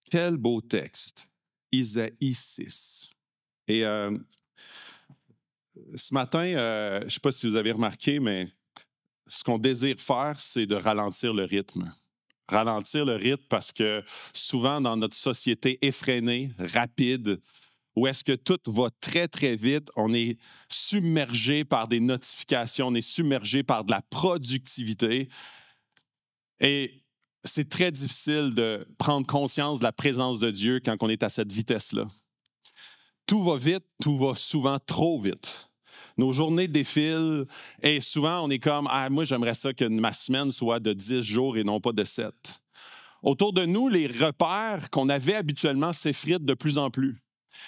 Quel beau texte. Isaïe 6. Et ce matin, je ne sais pas si vous avez remarqué, mais ce qu'on désire faire, c'est de ralentir le rythme. Ralentir le rythme parce que souvent, dans notre société effrénée, rapide, où est-ce que tout va très, très vite, on est submergé par des notifications, on est submergé par de la productivité. Et c'est très difficile de prendre conscience de la présence de Dieu quand on est à cette vitesse-là. Tout va vite, tout va souvent trop vite. Nos journées défilent et souvent on est comme « Ah, moi j'aimerais ça que ma semaine soit de 10 jours et non pas de 7 ». Autour de nous, les repères qu'on avait habituellement s'effritent de plus en plus.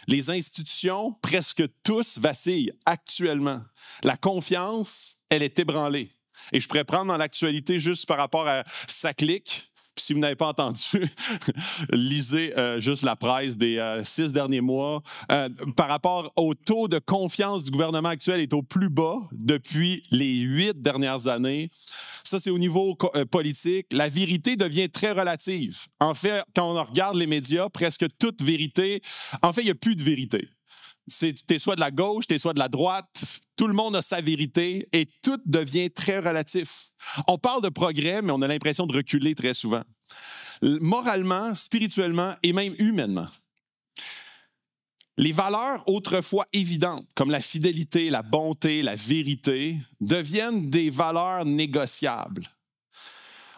Les institutions, presque tous, vacillent actuellement. La confiance, elle est ébranlée. Et je pourrais prendre dans l'actualité juste par rapport à ça clique. Puis si vous n'avez pas entendu, lisez juste la presse des 6 derniers mois. Par rapport au taux de confiance du gouvernement actuel est au plus bas depuis les 8 dernières années. Ça, c'est au niveau politique. La vérité devient très relative. En fait, quand on regarde les médias, presque toute vérité, en fait, il n'y a plus de vérité. T'es soit de la gauche, t'es soit de la droite. Tout le monde a sa vérité et tout devient très relatif. On parle de progrès, mais on a l'impression de reculer très souvent. Moralement, spirituellement et même humainement. Les valeurs autrefois évidentes, comme la fidélité, la bonté, la vérité, deviennent des valeurs négociables.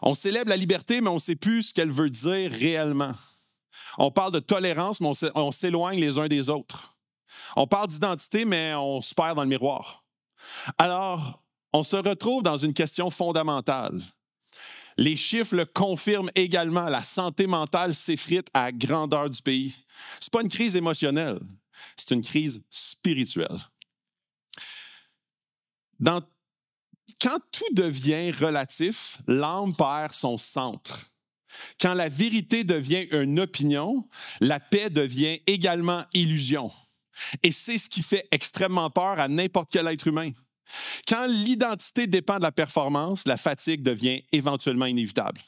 On célèbre la liberté, mais on ne sait plus ce qu'elle veut dire réellement. On parle de tolérance, mais on s'éloigne les uns des autres. On parle d'identité, mais on se perd dans le miroir. Alors, on se retrouve dans une question fondamentale. Les chiffres le confirment également. La santé mentale s'effrite à la grandeur du pays. Ce n'est pas une crise émotionnelle, c'est une crise spirituelle. Quand tout devient relatif, l'âme perd son centre. Quand la vérité devient une opinion, la paix devient également illusion. Et c'est ce qui fait extrêmement peur à n'importe quel être humain. Quand l'identité dépend de la performance, la fatigue devient éventuellement inévitable.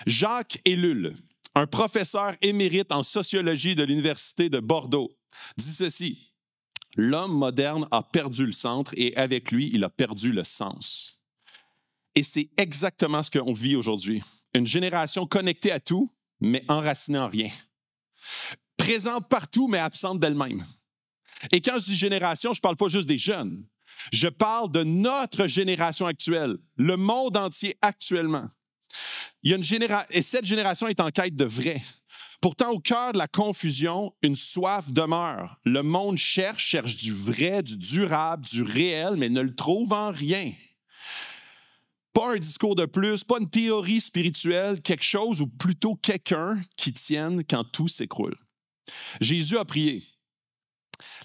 Jacques Ellul, un professeur émérite en sociologie de l'Université de Bordeaux, dit ceci: « L'homme moderne a perdu le centre et avec lui, il a perdu le sens. » Et c'est exactement ce qu'on vit aujourd'hui. Une génération connectée à tout, mais enracinée en rien. Présente partout, mais absente d'elle-même. Et quand je dis génération, je ne parle pas juste des jeunes. Je parle de notre génération actuelle, le monde entier actuellement. Et cette génération est en quête de vrai. Pourtant, au cœur de la confusion, une soif demeure. Le monde cherche du vrai, du durable, du réel, mais ne le trouve en rien. Pas un discours de plus, pas une théorie spirituelle, quelque chose ou plutôt quelqu'un qui tienne quand tout s'écroule. Jésus a prié.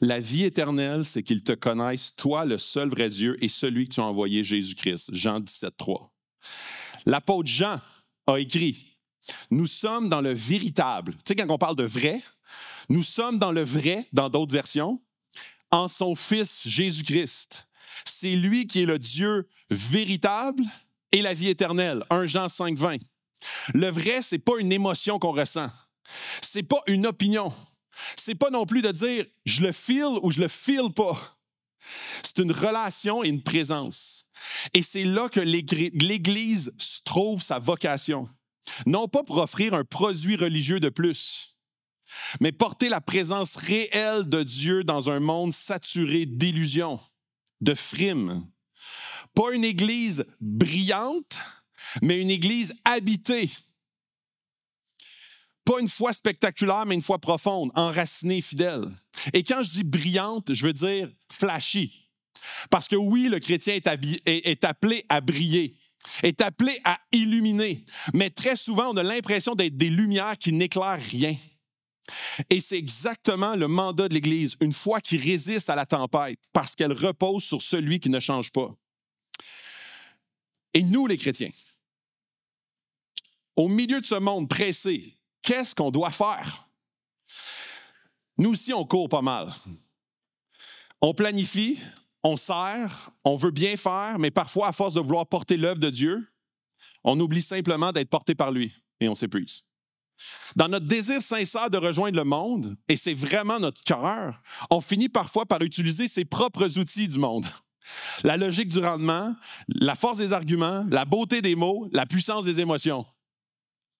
La vie éternelle, c'est qu'ils te connaissent, toi, le seul vrai Dieu, et celui que tu as envoyé, Jésus-Christ. Jean 17, 3. L'apôtre Jean a écrit, « Nous sommes dans le véritable. » Tu sais, quand on parle de vrai, nous sommes dans le vrai, dans d'autres versions, en son Fils Jésus-Christ. C'est lui qui est le Dieu véritable et la vie éternelle. 1 Jean 5, 20. Le vrai, ce n'est pas une émotion qu'on ressent. Ce n'est pas une opinion. C'est pas non plus de dire « je le feel » ou « je le feel pas ». C'est une relation et une présence. Et c'est là que l'Église trouve sa vocation. Non pas pour offrir un produit religieux de plus, mais porter la présence réelle de Dieu dans un monde saturé d'illusions, de frimes. Pas une Église brillante, mais une Église habitée. Pas une foi spectaculaire, mais une foi profonde, enracinée, fidèle. Et quand je dis brillante, je veux dire flashy. Parce que oui, le chrétien est appelé à briller, est appelé à illuminer. Mais très souvent, on a l'impression d'être des lumières qui n'éclairent rien. Et c'est exactement le mandat de l'Église, une foi qui résiste à la tempête, parce qu'elle repose sur celui qui ne change pas. Et nous, les chrétiens, au milieu de ce monde pressé, qu'est-ce qu'on doit faire? Nous aussi, on court pas mal. On planifie, on sert, on veut bien faire, mais parfois, à force de vouloir porter l'œuvre de Dieu, on oublie simplement d'être porté par lui et on s'épuise. Dans notre désir sincère de rejoindre le monde, et c'est vraiment notre cœur, on finit parfois par utiliser ses propres outils du monde. La logique du rendement, la force des arguments, la beauté des mots, la puissance des émotions.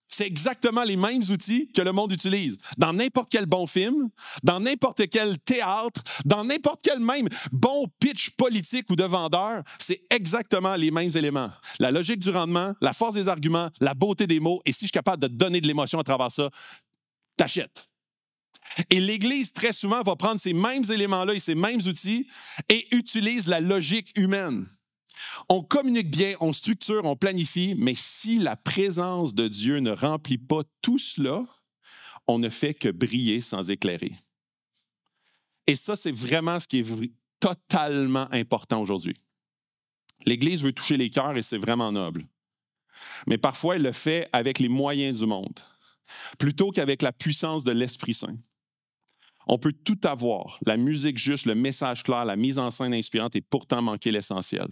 C'est exactement les mêmes outils que le monde utilise. Dans n'importe quel bon film, dans n'importe quel théâtre, dans n'importe quel même bon pitch politique ou de vendeur, c'est exactement les mêmes éléments. La logique du rendement, la force des arguments, la beauté des mots, et si je suis capable de te donner de l'émotion à travers ça, t'achètes. Et l'Église, très souvent, va prendre ces mêmes éléments-là et ces mêmes outils et utilise la logique humaine. On communique bien, on structure, on planifie, mais si la présence de Dieu ne remplit pas tout cela, on ne fait que briller sans éclairer. Et ça, c'est vraiment ce qui est totalement important aujourd'hui. L'Église veut toucher les cœurs et c'est vraiment noble. Mais parfois, elle le fait avec les moyens du monde, plutôt qu'avec la puissance de l'Esprit Saint. On peut tout avoir, la musique juste, le message clair, la mise en scène inspirante et pourtant manquer l'essentiel.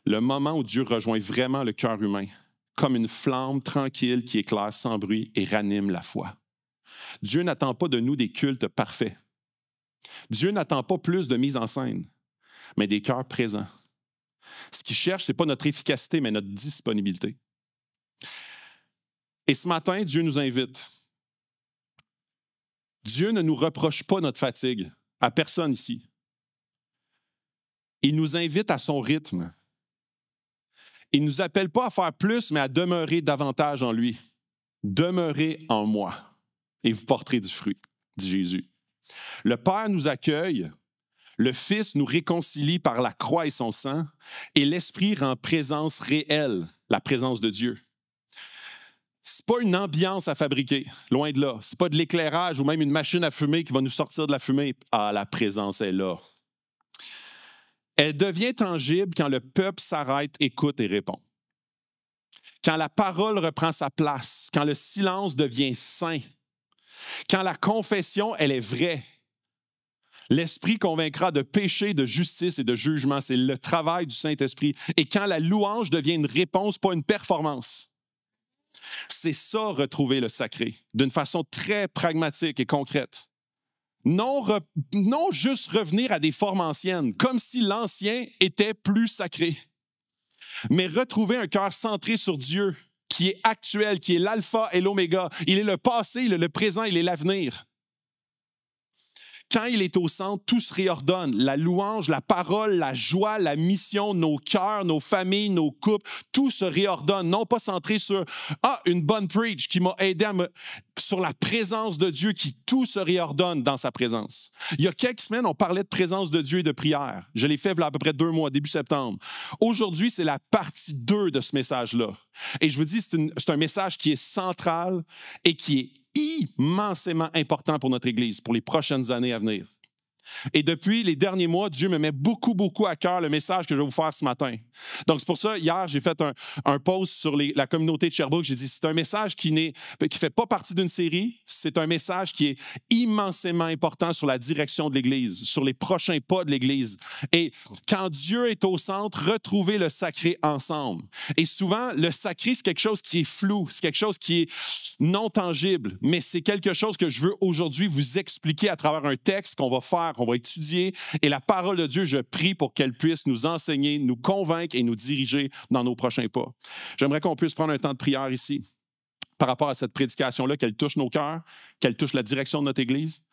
Le moment où Dieu rejoint vraiment le cœur humain, comme une flamme tranquille qui éclaire sans bruit et ranime la foi. Dieu n'attend pas de nous des cultes parfaits. Dieu n'attend pas plus de mise en scène, mais des cœurs présents. Ce qu'il cherche, ce n'est pas notre efficacité, mais notre disponibilité. Et ce matin, Dieu nous invite. Dieu ne nous reproche pas notre fatigue, à personne ici. Il nous invite à son rythme. Il ne nous appelle pas à faire plus, mais à demeurer davantage en lui. Demeurez en moi, et vous porterez du fruit, dit Jésus. Le Père nous accueille, le Fils nous réconcilie par la croix et son sang, et l'Esprit rend présence réelle, la présence de Dieu. Ce n'est pas une ambiance à fabriquer, loin de là. Ce n'est pas de l'éclairage ou même une machine à fumer qui va nous sortir de la fumée. Ah, la présence est là. Elle devient tangible quand le peuple s'arrête, écoute et répond. Quand la parole reprend sa place, quand le silence devient saint, quand la confession, elle est vraie. L'Esprit convaincra de péché, de justice et de jugement. C'est le travail du Saint-Esprit. Et quand la louange devient une réponse, pas une performance. C'est ça, retrouver le sacré, d'une façon très pragmatique et concrète. Non juste revenir à des formes anciennes, comme si l'ancien était plus sacré, mais retrouver un cœur centré sur Dieu, qui est actuel, qui est l'alpha et l'oméga. Il est le passé, il est le présent, il est l'avenir. Quand il est au centre, tout se réordonne. La louange, la parole, la joie, la mission, nos cœurs, nos familles, nos couples, tout se réordonne. Non pas centré sur une bonne preach qui m'a aidé sur la présence de Dieu, qui tout se réordonne dans sa présence. Il y a quelques semaines, on parlait de présence de Dieu et de prière. Je l'ai fait il y a à peu près 2 mois, début septembre. Aujourd'hui, c'est la partie 2 de ce message-là. Et je vous dis, c'est un message qui est central et qui est immensément important pour notre Église, pour les prochaines années à venir. Et depuis les derniers mois, Dieu me met beaucoup, beaucoup à cœur le message que je vais vous faire ce matin. Donc, c'est pour ça, hier, j'ai fait un post sur la communauté de Sherbrooke. J'ai dit, c'est un message qui ne fait pas partie d'une série. C'est un message qui est immensément important sur la direction de l'Église, sur les prochains pas de l'Église. Et quand Dieu est au centre, retrouvez le sacré ensemble. Et souvent, le sacré, c'est quelque chose qui est flou, c'est quelque chose qui est non tangible, mais c'est quelque chose que je veux aujourd'hui vous expliquer à travers un texte qu'on va faire, qu'on va étudier. Et la parole de Dieu, je prie pour qu'elle puisse nous enseigner, nous convaincre et nous diriger dans nos prochains pas. J'aimerais qu'on puisse prendre un temps de prière ici par rapport à cette prédication-là, qu'elle touche nos cœurs, qu'elle touche la direction de notre Église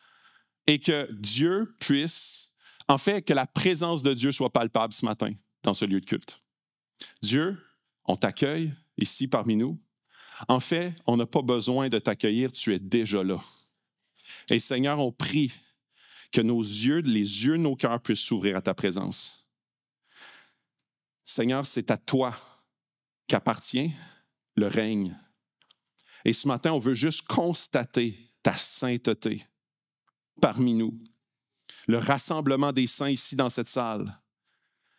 et que Dieu puisse, en fait, que la présence de Dieu soit palpable ce matin dans ce lieu de culte. Dieu, on t'accueille ici parmi nous. En fait, on n'a pas besoin de t'accueillir, tu es déjà là. Et Seigneur, on prie que les yeux de nos cœurs puissent s'ouvrir à ta présence. Seigneur, c'est à toi qu'appartient le règne. Et ce matin, on veut juste constater ta sainteté parmi nous. Le rassemblement des saints ici dans cette salle.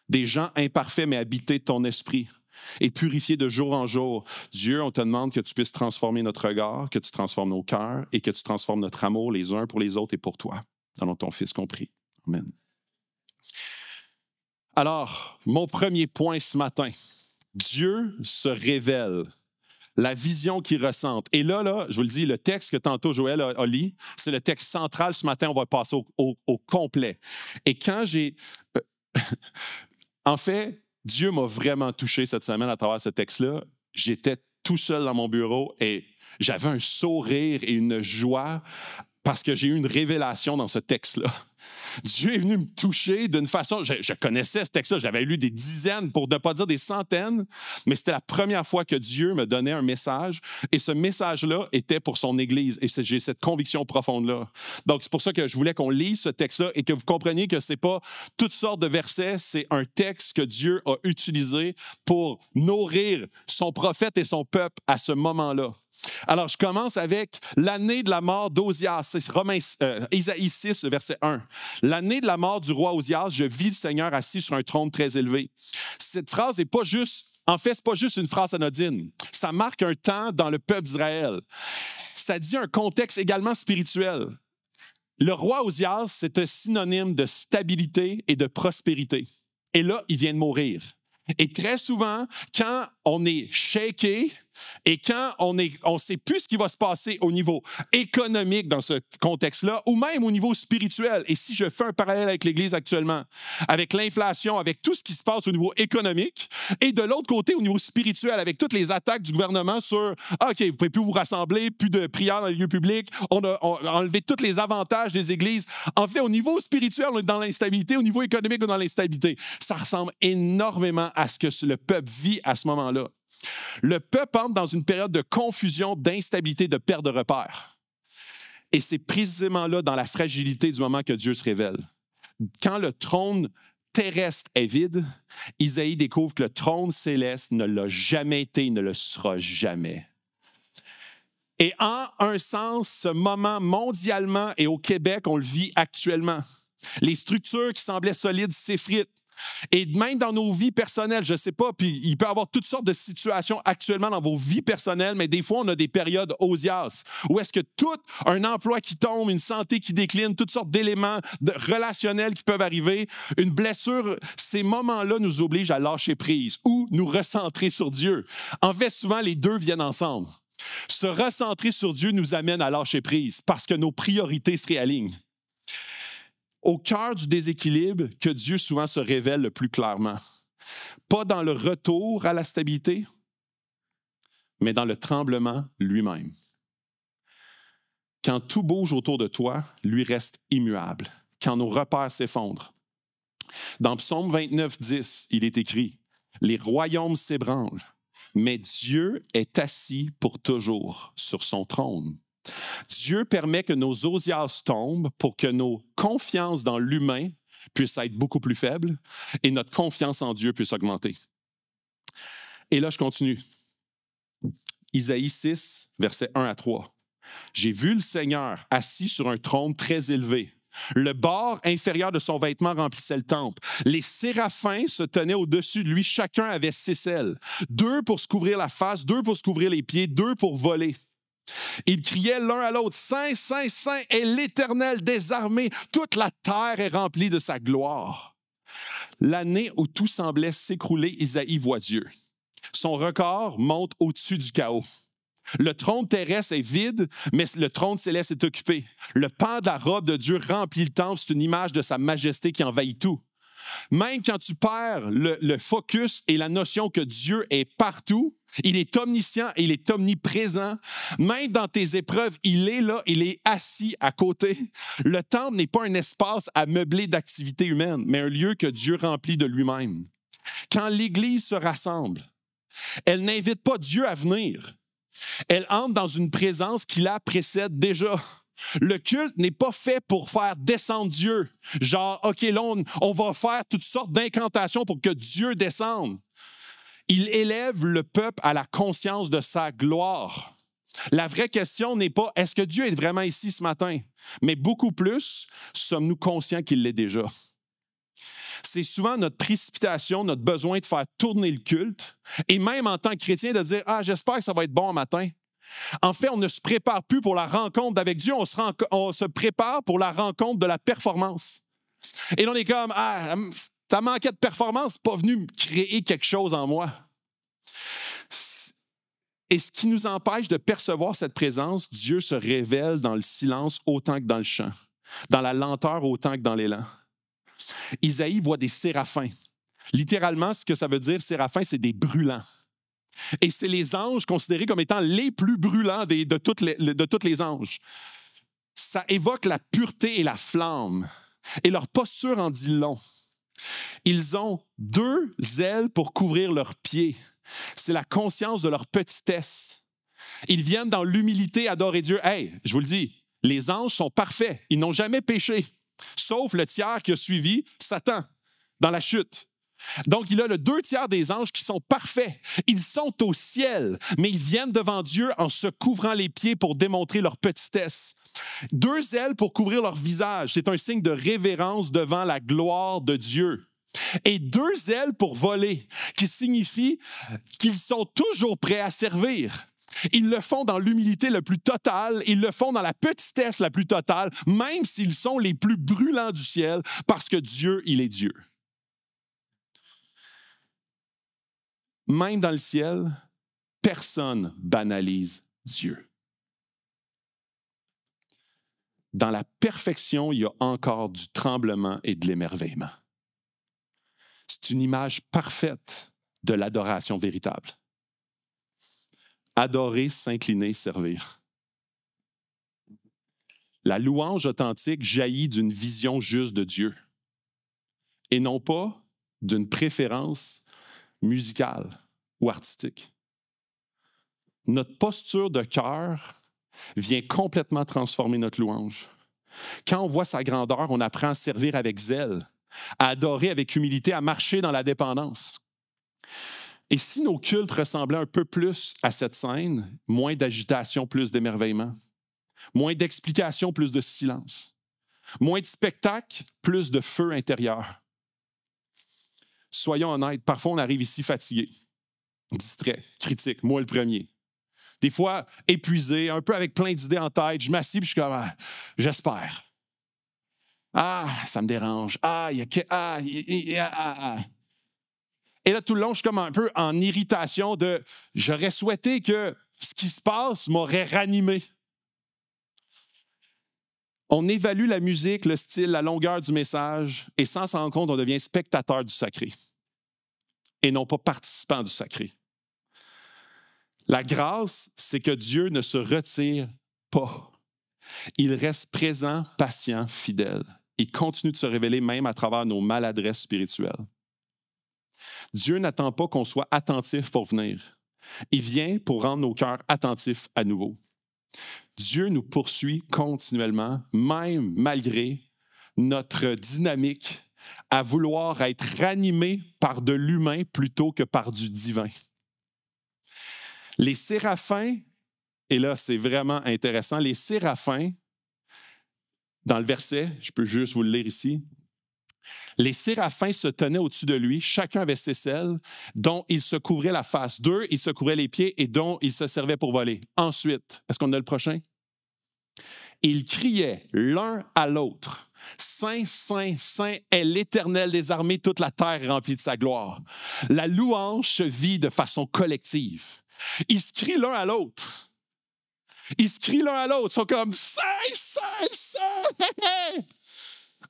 Des gens imparfaits mais habités de ton esprit et purifiés de jour en jour. Dieu, on te demande que tu puisses transformer notre regard, que tu transformes nos cœurs et que tu transformes notre amour les uns pour les autres et pour toi. Dans le nom de ton Fils compris. Amen. Alors, mon premier point ce matin, Dieu se révèle la vision qu'ils ressentent. Et là, je vous le dis, le texte que tantôt Joël a lu, c'est le texte central. Ce matin, on va passer au complet. Et quand j'ai... en fait, Dieu m'a vraiment touché cette semaine à travers ce texte-là. J'étais tout seul dans mon bureau et j'avais un sourire et une joie parce que j'ai eu une révélation dans ce texte-là. Dieu est venu me toucher d'une façon... Je connaissais ce texte-là, j'avais lu des dizaines, pour ne pas dire des centaines, mais c'était la première fois que Dieu me donnait un message, et ce message-là était pour son Église, et j'ai cette conviction profonde-là. Donc, c'est pour ça que je voulais qu'on lise ce texte-là et que vous compreniez que ce n'est pas toutes sortes de versets, c'est un texte que Dieu a utilisé pour nourrir son prophète et son peuple à ce moment-là. Alors, je commence avec l'année de la mort d'Osias. C'est Isaïe 6, verset 1. L'année de la mort du roi Osias, je vis le Seigneur assis sur un trône très élevé. Cette phrase n'est pas juste, en fait, ce n'est pas juste une phrase anodine. Ça marque un temps dans le peuple d'Israël. Ça dit un contexte également spirituel. Le roi Osias, c'est un synonyme de stabilité et de prospérité. Et là, il vient de mourir. Et très souvent, quand on est shaké et quand on ne sait plus ce qui va se passer au niveau économique dans ce contexte-là, ou même au niveau spirituel, et si je fais un parallèle avec l'Église actuellement, avec l'inflation, avec tout ce qui se passe au niveau économique, et de l'autre côté, au niveau spirituel, avec toutes les attaques du gouvernement sur « OK, vous ne pouvez plus vous rassembler, plus de prières dans les lieux publics, on a enlevé tous les avantages des églises. » En fait, au niveau spirituel, on est dans l'instabilité, au niveau économique, on est dans l'instabilité. Ça ressemble énormément à ce que le peuple vit à ce moment-là. Le peuple entre dans une période de confusion, d'instabilité, de perte de repères. Et c'est précisément là, dans la fragilité du moment, que Dieu se révèle. Quand le trône terrestre est vide, Isaïe découvre que le trône céleste ne l'a jamais été, il ne le sera jamais. Et en un sens, ce moment mondialement et au Québec, on le vit actuellement. Les structures qui semblaient solides s'effritent. Et même dans nos vies personnelles, je ne sais pas, puis il peut y avoir toutes sortes de situations actuellement dans vos vies personnelles, mais des fois, on a des périodes Osias, où est-ce que tout un emploi qui tombe, une santé qui décline, toutes sortes d'éléments relationnels qui peuvent arriver, une blessure, ces moments-là nous obligent à lâcher prise ou nous recentrer sur Dieu. En fait, souvent, les deux viennent ensemble. Se recentrer sur Dieu nous amène à lâcher prise parce que nos priorités se réalignent. Au cœur du déséquilibre que Dieu souvent se révèle le plus clairement. Pas dans le retour à la stabilité, mais dans le tremblement lui-même. Quand tout bouge autour de toi, lui reste immuable. Quand nos repères s'effondrent. Dans Psaume 29, 10, il est écrit « Les royaumes s'ébranlent, mais Dieu est assis pour toujours sur son trône. » Dieu permet que nos Osias tombent pour que nos confiances dans l'humain puissent être beaucoup plus faibles et notre confiance en Dieu puisse augmenter. Et là, je continue. Isaïe 6, versets 1 à 3. « J'ai vu le Seigneur assis sur un trône très élevé. Le bord inférieur de son vêtement remplissait le temple. Les séraphins se tenaient au-dessus de lui. Chacun avait 6 ailes. 2 pour se couvrir la face, 2 pour se couvrir les pieds, 2 pour voler. Ils criaient l'un à l'autre, « Saint, Saint, Saint est l'Éternel des armées. Toute la terre est remplie de sa gloire. » L'année où tout semblait s'écrouler, Isaïe voit Dieu. Son record monte au-dessus du chaos. Le trône terrestre est vide, mais le trône céleste est occupé. Le pan de la robe de Dieu remplit le temple. C'est une image de sa majesté qui envahit tout. Même quand tu perds le focus et la notion que Dieu est partout, il est omniscient et il est omniprésent. Même dans tes épreuves, il est là, il est assis à côté. Le temple n'est pas un espace à meubler d'activités humaines, mais un lieu que Dieu remplit de lui-même. Quand l'Église se rassemble, elle n'invite pas Dieu à venir. Elle entre dans une présence qui la précède déjà. Le culte n'est pas fait pour faire descendre Dieu. Genre, OK, là, on va faire toutes sortes d'incantations pour que Dieu descende. Il élève le peuple à la conscience de sa gloire. La vraie question n'est pas « Est-ce que Dieu est vraiment ici ce matin? » Mais beaucoup plus, sommes-nous conscients qu'il l'est déjà? C'est souvent notre précipitation, notre besoin de faire tourner le culte, et même en tant que chrétien, de dire « Ah, j'espère que ça va être bon un matin. » En fait, on ne se prépare plus pour la rencontre avec Dieu, on se prépare pour la rencontre de la performance. Et là, on est comme « Ah, ça manquait de performance, pas venu créer quelque chose en moi. » Et ce qui nous empêche de percevoir cette présence, Dieu se révèle dans le silence autant que dans le chant, dans la lenteur autant que dans l'élan. Isaïe voit des séraphins. Littéralement, ce que ça veut dire, séraphins, c'est des brûlants. Et c'est les anges considérés comme étant les plus brûlants de tous les anges. Ça évoque la pureté et la flamme. Et leur posture en dit long. Ils ont 2 ailes pour couvrir leurs pieds. C'est la conscience de leur petitesse. Ils viennent dans l'humilité adorer Dieu. Hey, je vous le dis, les anges sont parfaits. Ils n'ont jamais péché. Sauf le tiers qui a suivi Satan dans la chute. Donc, il y a le 2 tiers des anges qui sont parfaits. Ils sont au ciel, mais ils viennent devant Dieu en se couvrant les pieds pour démontrer leur petitesse. 2 ailes pour couvrir leur visage. C'est un signe de révérence devant la gloire de Dieu. Et 2 ailes pour voler, qui signifie qu'ils sont toujours prêts à servir. Ils le font dans l'humilité la plus totale, ils le font dans la petitesse la plus totale, même s'ils sont les plus brûlants du ciel, parce que Dieu, il est Dieu. Même dans le ciel, personne banalise Dieu. Dans la perfection, il y a encore du tremblement et de l'émerveillement. C'est une image parfaite de l'adoration véritable. Adorer, s'incliner, servir. La louange authentique jaillit d'une vision juste de Dieu et non pas d'une préférence musicale ou artistique. Notre posture de cœur vient complètement transformer notre louange. Quand on voit sa grandeur, on apprend à servir avec zèle, à adorer avec humilité, à marcher dans la dépendance. Et si nos cultes ressemblaient un peu plus à cette scène, moins d'agitation, plus d'émerveillement, moins d'explication, plus de silence, moins de spectacle, plus de feu intérieur. Soyons honnêtes, parfois on arrive ici fatigué, distrait, critique, moi le premier. Des fois épuisé, un peu avec plein d'idées en tête, je m'assieds et je suis comme j'espère. Ah, ça me dérange. Ah, il y a Et là, tout le long, je suis comme un peu en irritation de j'aurais souhaité que ce qui se passe m'aurait ranimé. On évalue la musique, le style, la longueur du message, et sans s'en rendre compte, on devient spectateur du sacré et non pas participant du sacré. La grâce, c'est que Dieu ne se retire pas. Il reste présent, patient, fidèle. Il continue de se révéler même à travers nos maladresses spirituelles. Dieu n'attend pas qu'on soit attentif pour venir. Il vient pour rendre nos cœurs attentifs à nouveau. Dieu nous poursuit continuellement, même malgré notre dynamique à vouloir être ranimé par de l'humain plutôt que par du divin. Les séraphins, et là c'est vraiment intéressant, les séraphins, dans le verset, je peux juste vous le lire ici, les séraphins se tenaient au-dessus de lui, chacun avait ses ailes, dont il se couvrait la face. 2, il se couvrait les pieds et dont il se servait pour voler. Ensuite, est-ce qu'on a le prochain? Ils criaient l'un à l'autre. Saint, Saint, Saint est l'Éternel des armées, toute la terre est remplie de sa gloire. La louange se vit de façon collective. Ils se crient l'un à l'autre. Ils se crient l'un à l'autre. Ils sont comme Saint, Saint, Saint.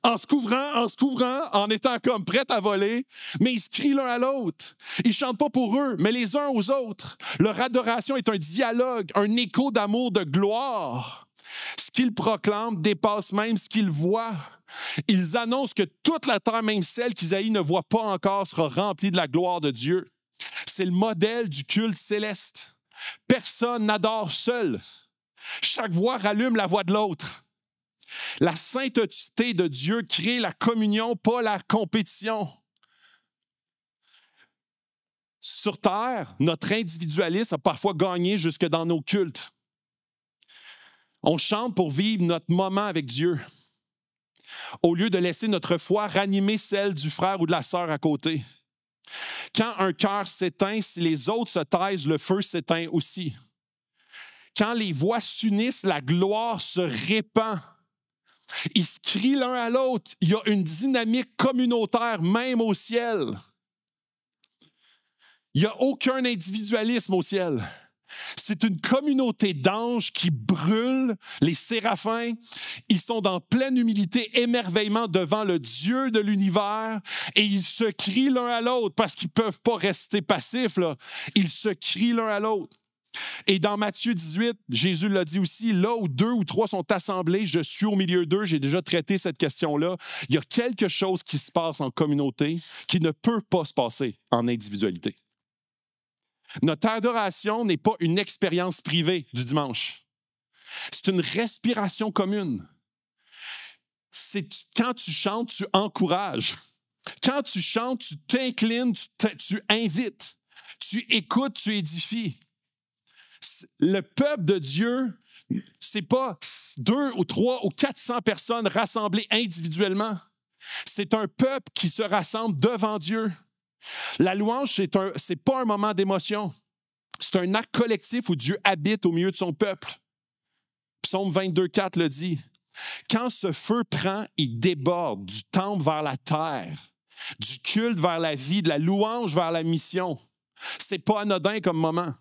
En se couvrant, en étant comme prêts à voler, mais ils se crient l'un à l'autre. Ils ne chantent pas pour eux, mais les uns aux autres. Leur adoration est un dialogue, un écho d'amour, de gloire. Ce qu'ils proclament dépasse même ce qu'ils voient. Ils annoncent que toute la terre, même celle qu'Isaïe ne voit pas encore, sera remplie de la gloire de Dieu. C'est le modèle du culte céleste. Personne n'adore seul. Chaque voix rallume la voix de l'autre. La sainteté de Dieu crée la communion, pas la compétition. Sur terre, notre individualisme a parfois gagné jusque dans nos cultes. On chante pour vivre notre moment avec Dieu, au lieu de laisser notre foi ranimer celle du frère ou de la sœur à côté. Quand un cœur s'éteint, si les autres se taisent, le feu s'éteint aussi. Quand les voix s'unissent, la gloire se répand. Ils se crient l'un à l'autre. Il y a une dynamique communautaire même au ciel. Il n'y a aucun individualisme au ciel. C'est une communauté d'anges qui brûlent, les séraphins. Ils sont dans pleine humilité, émerveillement devant le Dieu de l'univers et ils se crient l'un à l'autre parce qu'ils ne peuvent pas rester passifs, là. Ils se crient l'un à l'autre. Et dans Matthieu 18, Jésus l'a dit aussi, là où 2 ou 3 sont assemblés, je suis au milieu d'eux. J'ai déjà traité cette question-là. Il y a quelque chose qui se passe en communauté qui ne peut pas se passer en individualité. Notre adoration n'est pas une expérience privée du dimanche. C'est une respiration commune. Quand tu chantes, tu encourages. Quand tu chantes, tu t'inclines, tu invites. Tu écoutes, tu édifies. Le peuple de Dieu, ce n'est pas 2 ou 3 ou 400 personnes rassemblées individuellement. C'est un peuple qui se rassemble devant Dieu. La louange, c'est pas un moment d'émotion. C'est un acte collectif où Dieu habite au milieu de son peuple. Psaume 22,4 le dit. Quand ce feu prend, il déborde du temple vers la terre, du culte vers la vie, de la louange vers la mission. C'est pas anodin comme moment.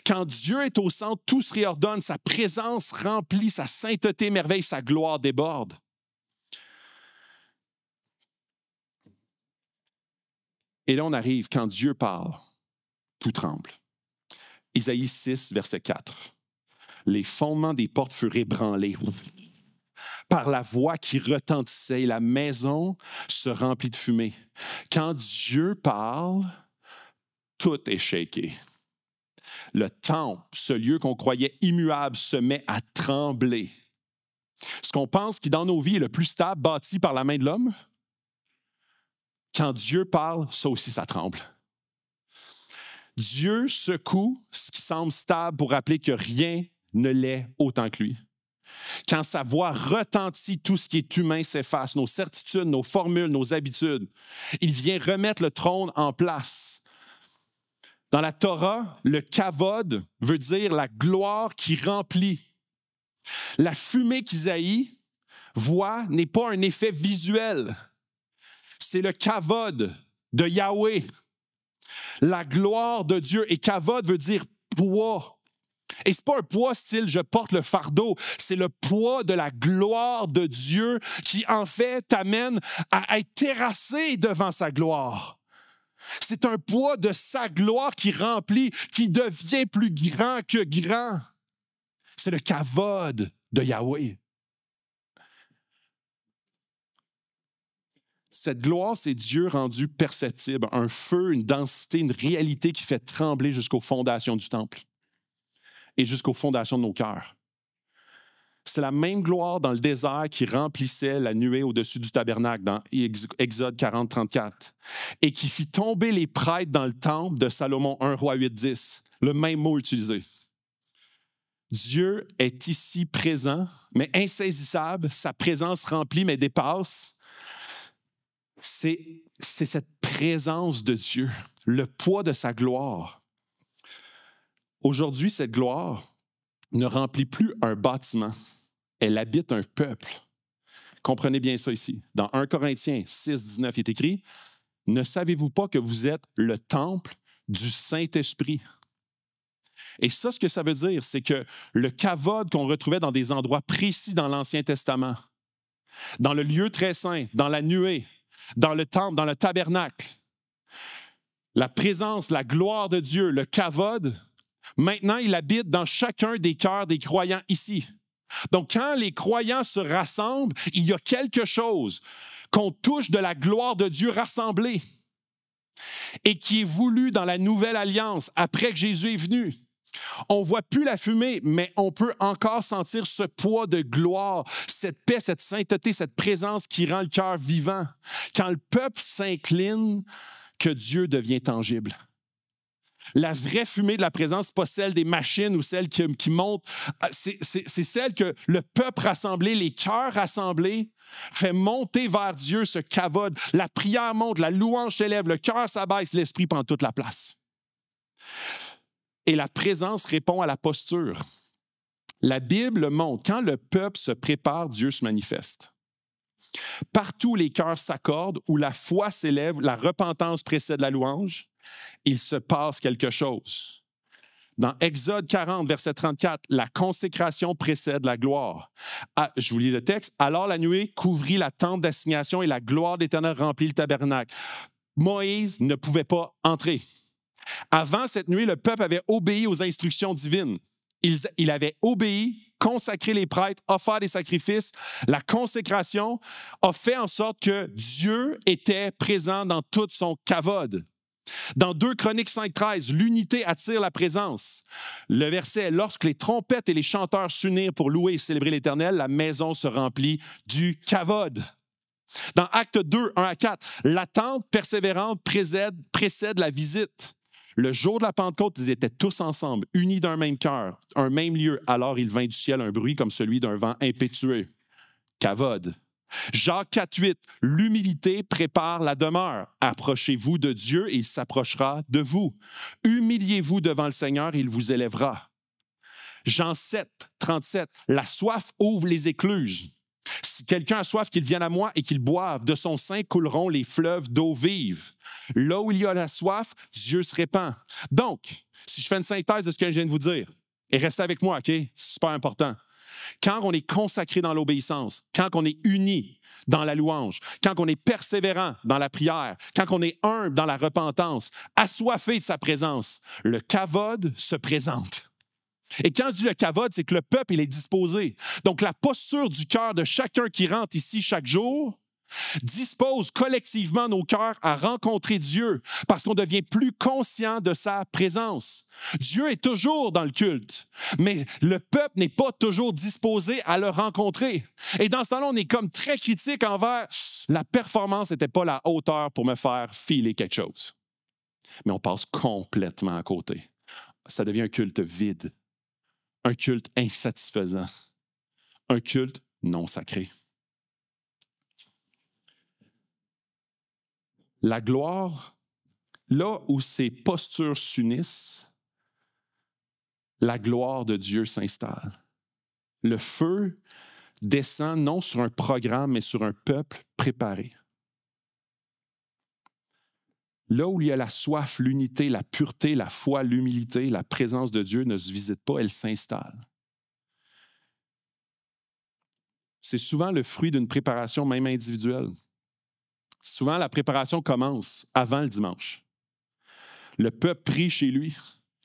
Quand Dieu est au centre, tout se réordonne, sa présence remplit, sa sainteté merveille, sa gloire déborde. Et là, on arrive, quand Dieu parle, tout tremble. Isaïe 6, verset 4. Les fondements des portes furent ébranlés par la voix qui retentissait et la maison se remplit de fumée. Quand Dieu parle, tout est shaké. Le temple, ce lieu qu'on croyait immuable, se met à trembler. Ce qu'on pense qui, dans nos vies, est le plus stable, bâti par la main de l'homme, quand Dieu parle, ça aussi, ça tremble. Dieu secoue ce qui semble stable pour rappeler que rien ne l'est autant que lui. Quand sa voix retentit, tout ce qui est humain s'efface, nos certitudes, nos formules, nos habitudes. Il vient remettre le trône en place. Dans la Torah, le kavod veut dire la gloire qui remplit. La fumée qu'Isaïe voit n'est pas un effet visuel. C'est le kavod de Yahweh. La gloire de Dieu. Et kavod veut dire poids. Et ce n'est pas un poids style je porte le fardeau. C'est le poids de la gloire de Dieu qui, en fait, t'amène à être terrassé devant sa gloire. C'est un poids de sa gloire qui remplit, qui devient plus grand que grand. C'est le kavod de Yahweh. Cette gloire, c'est Dieu rendu perceptible, un feu, une densité, une réalité qui fait trembler jusqu'aux fondations du temple et jusqu'aux fondations de nos cœurs. C'est la même gloire dans le désert qui remplissait la nuée au-dessus du tabernacle dans Exode 40, 34 et qui fit tomber les prêtres dans le temple de Salomon 1 Roi 8, 10. Le même mot utilisé. Dieu est ici présent, mais insaisissable. Sa présence remplit, mais dépasse. C'est cette présence de Dieu, le poids de sa gloire. Aujourd'hui, cette gloire ne remplit plus un bâtiment. Elle habite un peuple. Comprenez bien ça ici. Dans 1 Corinthiens 6, 19, il est écrit « Ne savez-vous pas que vous êtes le temple du Saint-Esprit? » Et ça, ce que ça veut dire, c'est que le kavod qu'on retrouvait dans des endroits précis dans l'Ancien Testament, dans le lieu très saint, dans la nuée, dans le temple, dans le tabernacle, la présence, la gloire de Dieu, le kavod, maintenant, il habite dans chacun des cœurs des croyants ici. Donc, quand les croyants se rassemblent, il y a quelque chose qu'on touche de la gloire de Dieu rassemblée et qui est voulu dans la nouvelle alliance après que Jésus est venu. On ne voit plus la fumée, mais on peut encore sentir ce poids de gloire, cette paix, cette sainteté, cette présence qui rend le cœur vivant. Quand le peuple s'incline, que Dieu devient tangible. La vraie fumée de la présence, ce n'est pas celle des machines ou celle qui monte. C'est celle que le peuple rassemblé, les cœurs rassemblés, fait monter vers Dieu ce kavod. La prière monte, la louange s'élève, le cœur s'abaisse, l'esprit prend toute la place. Et la présence répond à la posture. La Bible montre, quand le peuple se prépare, Dieu se manifeste. Partout où les cœurs s'accordent, où la foi s'élève, la repentance précède la louange, il se passe quelque chose. Dans Exode 40, verset 34, la consécration précède la gloire. Ah, je vous lis le texte. Alors la nuée couvrit la tente d'assignation et la gloire d'Éternel remplit le tabernacle. Moïse ne pouvait pas entrer. Avant cette nuée, le peuple avait obéi aux instructions divines. Il avait obéi, consacré les prêtres, offert des sacrifices. La consécration a fait en sorte que Dieu était présent dans tout son kavod. Dans 2 Chroniques 5.13, l'unité attire la présence. Le verset est « Lorsque les trompettes et les chanteurs s'unirent pour louer et célébrer l'Éternel, la maison se remplit du kavod. » Dans Actes 2, 1 à 4, l'attente persévérante précède la visite. Le jour de la Pentecôte, ils étaient tous ensemble, unis d'un même cœur, un même lieu. Alors il vint du ciel un bruit comme celui d'un vent impétueux. Kavod. Jacques 4.8, l'humilité prépare la demeure. Approchez-vous de Dieu et il s'approchera de vous. Humiliez-vous devant le Seigneur et il vous élèvera. Jean 7.37, la soif ouvre les écluses. Si quelqu'un a soif, qu'il vienne à moi et qu'il boive. De son sein couleront les fleuves d'eau vive. Là où il y a la soif, Dieu se répand. Donc, si je fais une synthèse de ce que je viens de vous dire, et restez avec moi, OK? C'est super important. Quand on est consacré dans l'obéissance, quand on est uni dans la louange, quand on est persévérant dans la prière, quand on est humble dans la repentance, assoiffé de sa présence, le kavod se présente. Et quand je dis le kavod, c'est que le peuple, il est disposé. Donc, la posture du cœur de chacun qui rentre ici chaque jour dispose collectivement nos cœurs à rencontrer Dieu parce qu'on devient plus conscient de sa présence. Dieu est toujours dans le culte, mais le peuple n'est pas toujours disposé à le rencontrer. Et dans ce temps-là, on est comme très critique envers la performance n'était pas la hauteur pour me faire filer quelque chose. Mais on passe complètement à côté. Ça devient un culte vide, un culte insatisfaisant, un culte non sacré. La gloire, là où ces postures s'unissent, la gloire de Dieu s'installe. Le feu descend non sur un programme, mais sur un peuple préparé. Là où il y a la soif, l'unité, la pureté, la foi, l'humilité, la présence de Dieu ne se visite pas, elle s'installe. C'est souvent le fruit d'une préparation même individuelle. Souvent, la préparation commence avant le dimanche. Le peuple prie chez lui.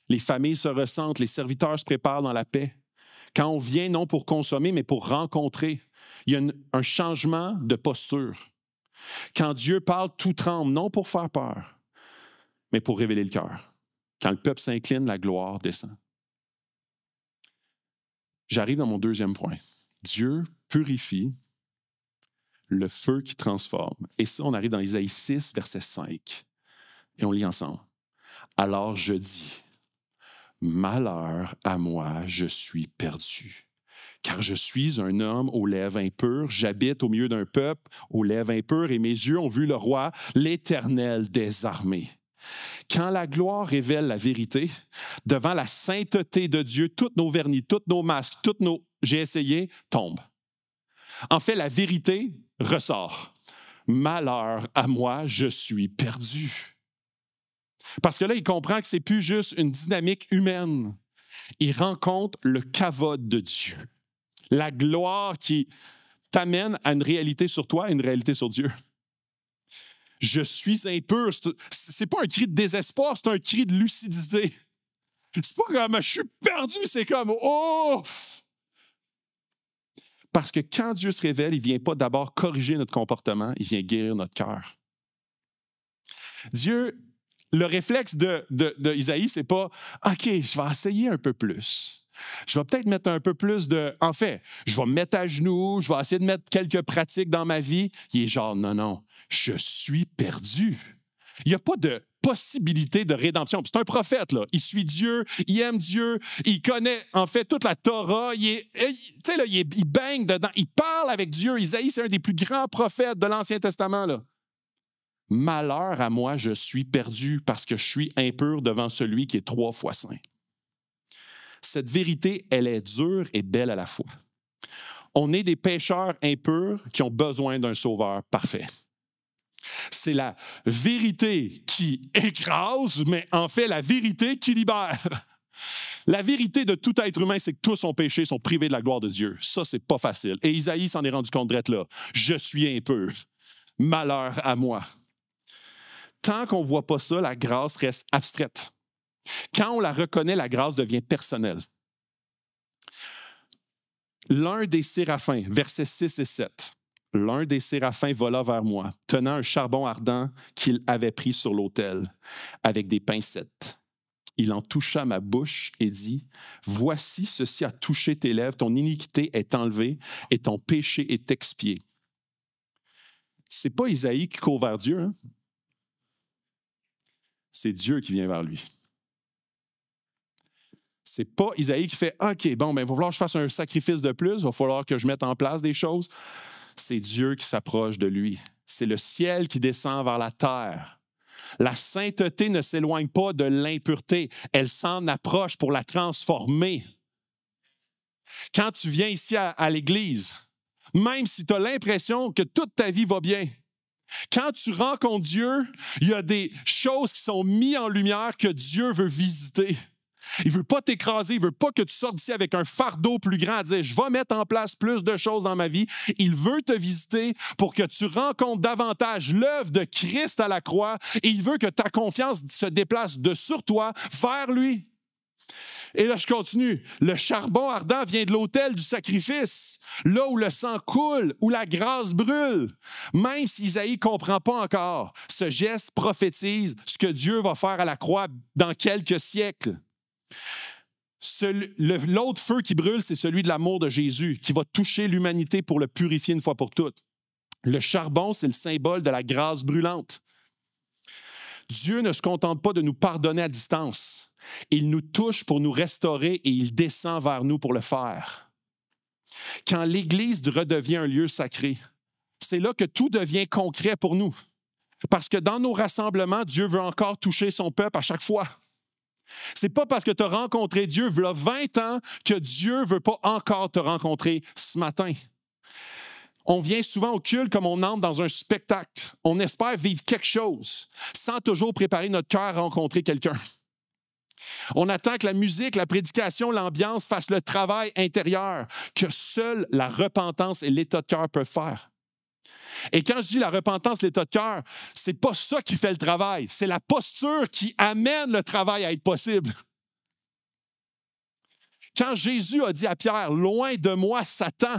Les familles se ressentent, les serviteurs se préparent dans la paix. Quand on vient, non pour consommer, mais pour rencontrer, il y a un changement de posture. Quand Dieu parle, tout tremble, non pour faire peur, mais pour révéler le cœur. Quand le peuple s'incline, la gloire descend. J'arrive dans mon deuxième point. Dieu purifie le feu qui transforme. Et ça, on arrive dans Isaïe 6, verset 5. Et on lit ensemble. Alors je dis, malheur à moi, je suis perdu. Car je suis un homme aux lèvres impures, j'habite au milieu d'un peuple aux lèvres impures, et mes yeux ont vu le roi, l'Éternel des armées. Quand la gloire révèle la vérité, devant la sainteté de Dieu, toutes nos vernis, tous nos masques, j'ai essayé, tombent. En fait, la vérité ressort. Malheur à moi, je suis perdu. Parce que là, il comprend que ce n'est plus juste une dynamique humaine. Il rencontre le kavod de Dieu. La gloire qui t'amène à une réalité sur toi et une réalité sur Dieu. Je suis impur. C'est pas un cri de désespoir, c'est un cri de lucidité. C'est pas comme je suis perdu, c'est comme oh! Parce que quand Dieu se révèle, il ne vient pas d'abord corriger notre comportement, il vient guérir notre cœur. Dieu, le réflexe de Isaïe, ce n'est pas « OK, je vais essayer un peu plus. Je vais peut-être mettre un peu plus de... En fait, je vais me mettre à genoux, je vais essayer de mettre quelques pratiques dans ma vie. » Il est genre « Non, je suis perdu. » Il n'y a pas de possibilité de rédemption. C'est un prophète, là. Il suit Dieu, il aime Dieu, il connaît, en fait, toute la Torah. Il baigne dedans, il parle avec Dieu. Isaïe, c'est un des plus grands prophètes de l'Ancien Testament, là. Malheur à moi, je suis perdu parce que je suis impur devant celui qui est 3 fois saint. Cette vérité, elle est dure et belle à la fois. On est des pécheurs impurs qui ont besoin d'un sauveur parfait. C'est la vérité qui écrase, mais en fait la vérité qui libère. La vérité de tout être humain, c'est que tous ont péché, sont privés de la gloire de Dieu. Ça, c'est pas facile. Et Isaïe s'en est rendu compte drette là. Je suis impur. Malheur à moi. Tant qu'on ne voit pas ça, la grâce reste abstraite. Quand on la reconnaît, la grâce devient personnelle. L'un des séraphins, versets 6 et 7. L'un des séraphins vola vers moi, tenant un charbon ardent qu'il avait pris sur l'autel, avec des pincettes. Il en toucha ma bouche et dit, « Voici, ceci a touché tes lèvres, ton iniquité est enlevée et ton péché est expié. » C'est pas Isaïe qui court vers Dieu, hein? C'est Dieu qui vient vers lui. C'est pas Isaïe qui fait « OK, bon, ben, il va falloir que je fasse un sacrifice de plus, il va falloir que je mette en place des choses. » C'est Dieu qui s'approche de lui. C'est le ciel qui descend vers la terre. La sainteté ne s'éloigne pas de l'impureté. Elle s'en approche pour la transformer. Quand tu viens ici à l'Église, même si tu as l'impression que toute ta vie va bien, quand tu rencontres Dieu, il y a des choses qui sont mises en lumière que Dieu veut visiter. Il ne veut pas t'écraser, il ne veut pas que tu sortes d'ici avec un fardeau plus grand à dire « je vais mettre en place plus de choses dans ma vie ». Il veut te visiter pour que tu rencontres davantage l'œuvre de Christ à la croix et il veut que ta confiance se déplace de sur toi vers lui. Et là, je continue. Le charbon ardent vient de l'autel du sacrifice, là où le sang coule, où la grâce brûle. Même si Isaïe ne comprend pas encore, ce geste prophétise ce que Dieu va faire à la croix dans quelques siècles. L'autre feu qui brûle, c'est celui de l'amour de Jésus, qui va toucher l'humanité pour le purifier une fois pour toutes. Le charbon, c'est le symbole de la grâce brûlante. Dieu ne se contente pas de nous pardonner à distance. Il nous touche pour nous restaurer et il descend vers nous pour le faire. Quand l'Église redevient un lieu sacré, c'est là que tout devient concret pour nous. Parce que dans nos rassemblements, Dieu veut encore toucher son peuple à chaque fois. C'est pas parce que tu as rencontré Dieu il y a 20 ans que Dieu ne veut pas encore te rencontrer ce matin. On vient souvent au culte comme on entre dans un spectacle. On espère vivre quelque chose sans toujours préparer notre cœur à rencontrer quelqu'un. On attend que la musique, la prédication, l'ambiance fassent le travail intérieur que seule la repentance et l'état de cœur peuvent faire. Et quand je dis la repentance, l'état de cœur, c'est pas ça qui fait le travail, c'est la posture qui amène le travail à être possible. Quand Jésus a dit à Pierre, « Loin de moi, Satan »,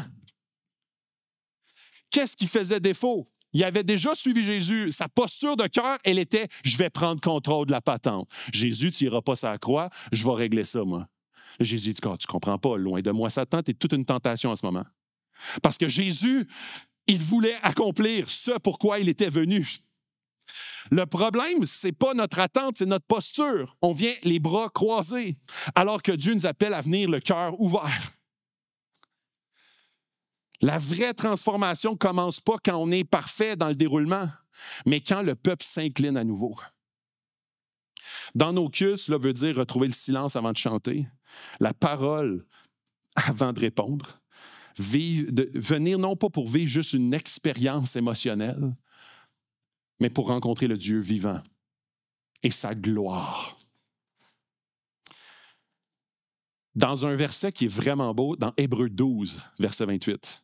qu'est-ce qui faisait défaut? Il avait déjà suivi Jésus. Sa posture de cœur, elle était « Je vais prendre contrôle de la patente. Jésus, tu n'iras pas sur la croix, je vais régler ça, moi. » Jésus dit « Tu ne comprends pas, loin de moi, Satan, tu es toute une tentation en ce moment. » Parce que Jésus, il voulait accomplir ce pourquoi il était venu. Le problème, ce n'est pas notre attente, c'est notre posture. On vient les bras croisés, alors que Dieu nous appelle à venir le cœur ouvert. La vraie transformation ne commence pas quand on est parfait dans le déroulement, mais quand le peuple s'incline à nouveau. Dans nos cultes, cela veut dire retrouver le silence avant de chanter, la parole avant de répondre, venir non pas pour vivre juste une expérience émotionnelle, mais pour rencontrer le Dieu vivant et sa gloire. Dans un verset qui est vraiment beau, dans Hébreux 12, verset 28,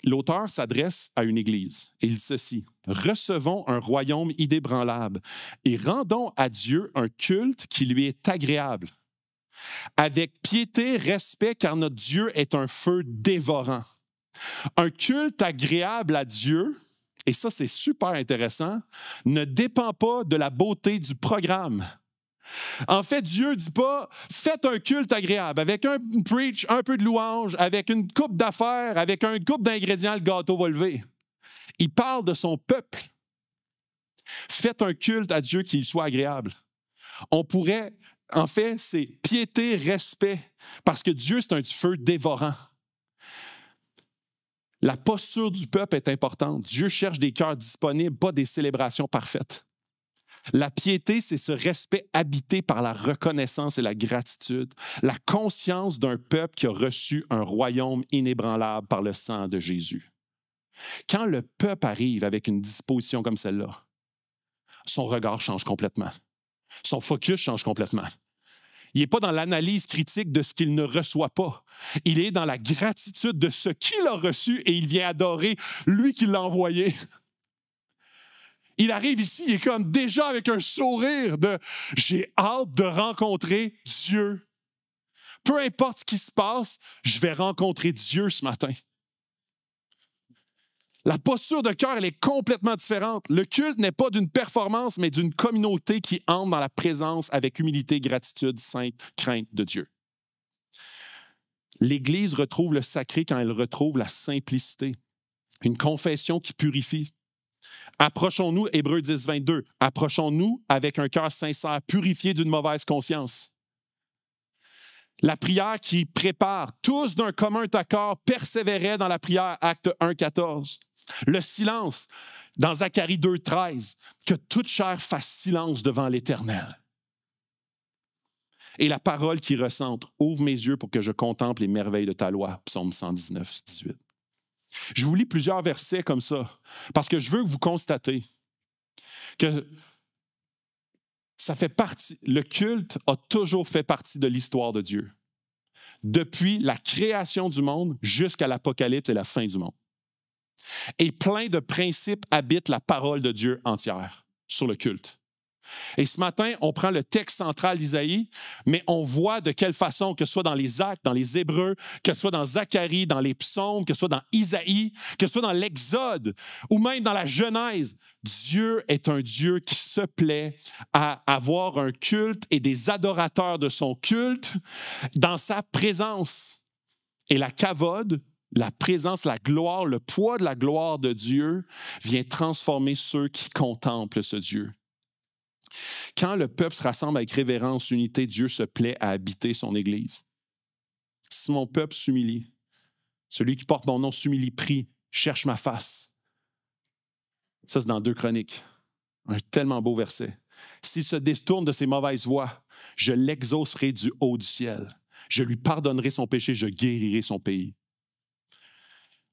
l'auteur s'adresse à une église et il dit ceci, « Recevons un royaume inébranlable et rendons à Dieu un culte qui lui est agréable, avec piété, respect, car notre Dieu est un feu dévorant. » Un culte agréable à Dieu, et ça c'est super intéressant, ne dépend pas de la beauté du programme. En fait, Dieu ne dit pas « Faites un culte agréable avec un preach, un peu de louange, avec une coupe d'affaires, avec un coupe d'ingrédients, le gâteau va lever. » Il parle de son peuple. Faites un culte à Dieu qui soit agréable. On pourrait, en fait, c'est piété, respect, parce que Dieu, c'est un feu dévorant. La posture du peuple est importante. Dieu cherche des cœurs disponibles, pas des célébrations parfaites. La piété, c'est ce respect habité par la reconnaissance et la gratitude, la conscience d'un peuple qui a reçu un royaume inébranlable par le sang de Jésus. Quand le peuple arrive avec une disposition comme celle-là, son regard change complètement. Son focus change complètement. Il n'est pas dans l'analyse critique de ce qu'il ne reçoit pas. Il est dans la gratitude de ce qu'il a reçu et il vient adorer lui qui l'a envoyé. Il arrive ici, il est comme déjà avec un sourire de « j'ai hâte de rencontrer Dieu ». Peu importe ce qui se passe, je vais rencontrer Dieu ce matin. La posture de cœur, elle est complètement différente. Le culte n'est pas d'une performance, mais d'une communauté qui entre dans la présence avec humilité, gratitude, sainte crainte de Dieu. L'Église retrouve le sacré quand elle retrouve la simplicité. Une confession qui purifie. Approchons-nous, Hébreux 10, 22, approchons-nous avec un cœur sincère, purifié d'une mauvaise conscience. La prière qui prépare, tous d'un commun accord, persévéraient dans la prière, acte 1, 14. Le silence, dans Zacharie 2, 13, que toute chair fasse silence devant l'Éternel. Et la parole qui recentre, ouvre mes yeux pour que je contemple les merveilles de ta loi, psaume 119, 18. Je vous lis plusieurs versets comme ça, parce que je veux que vous constatez que ça fait partie, le culte a toujours fait partie de l'histoire de Dieu, depuis la création du monde jusqu'à l'Apocalypse et la fin du monde. Et plein de principes habitent la parole de Dieu entière sur le culte. Et ce matin, on prend le texte central d'Isaïe, mais on voit de quelle façon, que ce soit dans les Actes, dans les Hébreux, que ce soit dans Zacharie, dans les Psaumes, que ce soit dans Isaïe, que ce soit dans l'Exode, ou même dans la Genèse, Dieu est un Dieu qui se plaît à avoir un culte et des adorateurs de son culte dans sa présence. Et la kavod, la présence, la gloire, le poids de la gloire de Dieu vient transformer ceux qui contemplent ce Dieu. Quand le peuple se rassemble avec révérence, unité, Dieu se plaît à habiter son Église. Si mon peuple s'humilie, celui qui porte mon nom s'humilie, prie, cherche ma face. Ça, c'est dans 2 Chroniques. Un tellement beau verset. S'il se détourne de ses mauvaises voies, je l'exaucerai du haut du ciel. Je lui pardonnerai son péché, je guérirai son pays.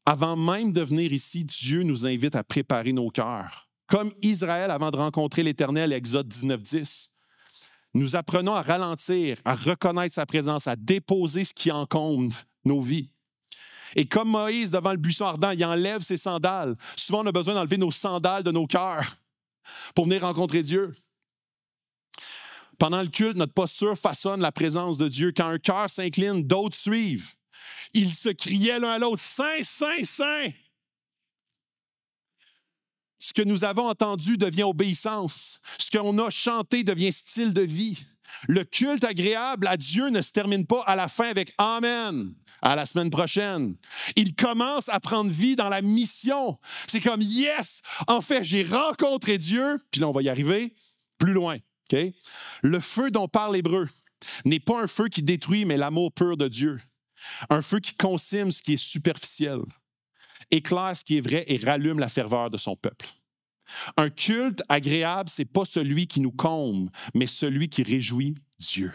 Avant même de venir ici, Dieu nous invite à préparer nos cœurs. Comme Israël avant de rencontrer l'Éternel, Exode 19, 10. Nous apprenons à ralentir, à reconnaître sa présence, à déposer ce qui encombre nos vies. Et comme Moïse devant le buisson ardent, il enlève ses sandales. Souvent, on a besoin d'enlever nos sandales de nos cœurs pour venir rencontrer Dieu. Pendant le culte, notre posture façonne la présence de Dieu. Quand un cœur s'incline, d'autres suivent. Ils se criaient l'un à l'autre, « Saint, Saint, Saint !» Ce que nous avons entendu devient obéissance. Ce qu'on a chanté devient style de vie. Le culte agréable à Dieu ne se termine pas à la fin avec « Amen ». À la semaine prochaine. Il commence à prendre vie dans la mission. C'est comme « Yes! En fait, j'ai rencontré Dieu. » Puis là, on va y arriver plus loin. Okay? Le feu dont parle l'Hébreu n'est pas un feu qui détruit, mais l'amour pur de Dieu. Un feu qui consume ce qui est superficiel, éclaire ce qui est vrai et rallume la ferveur de son peuple. Un culte agréable, ce n'est pas celui qui nous comble, mais celui qui réjouit Dieu.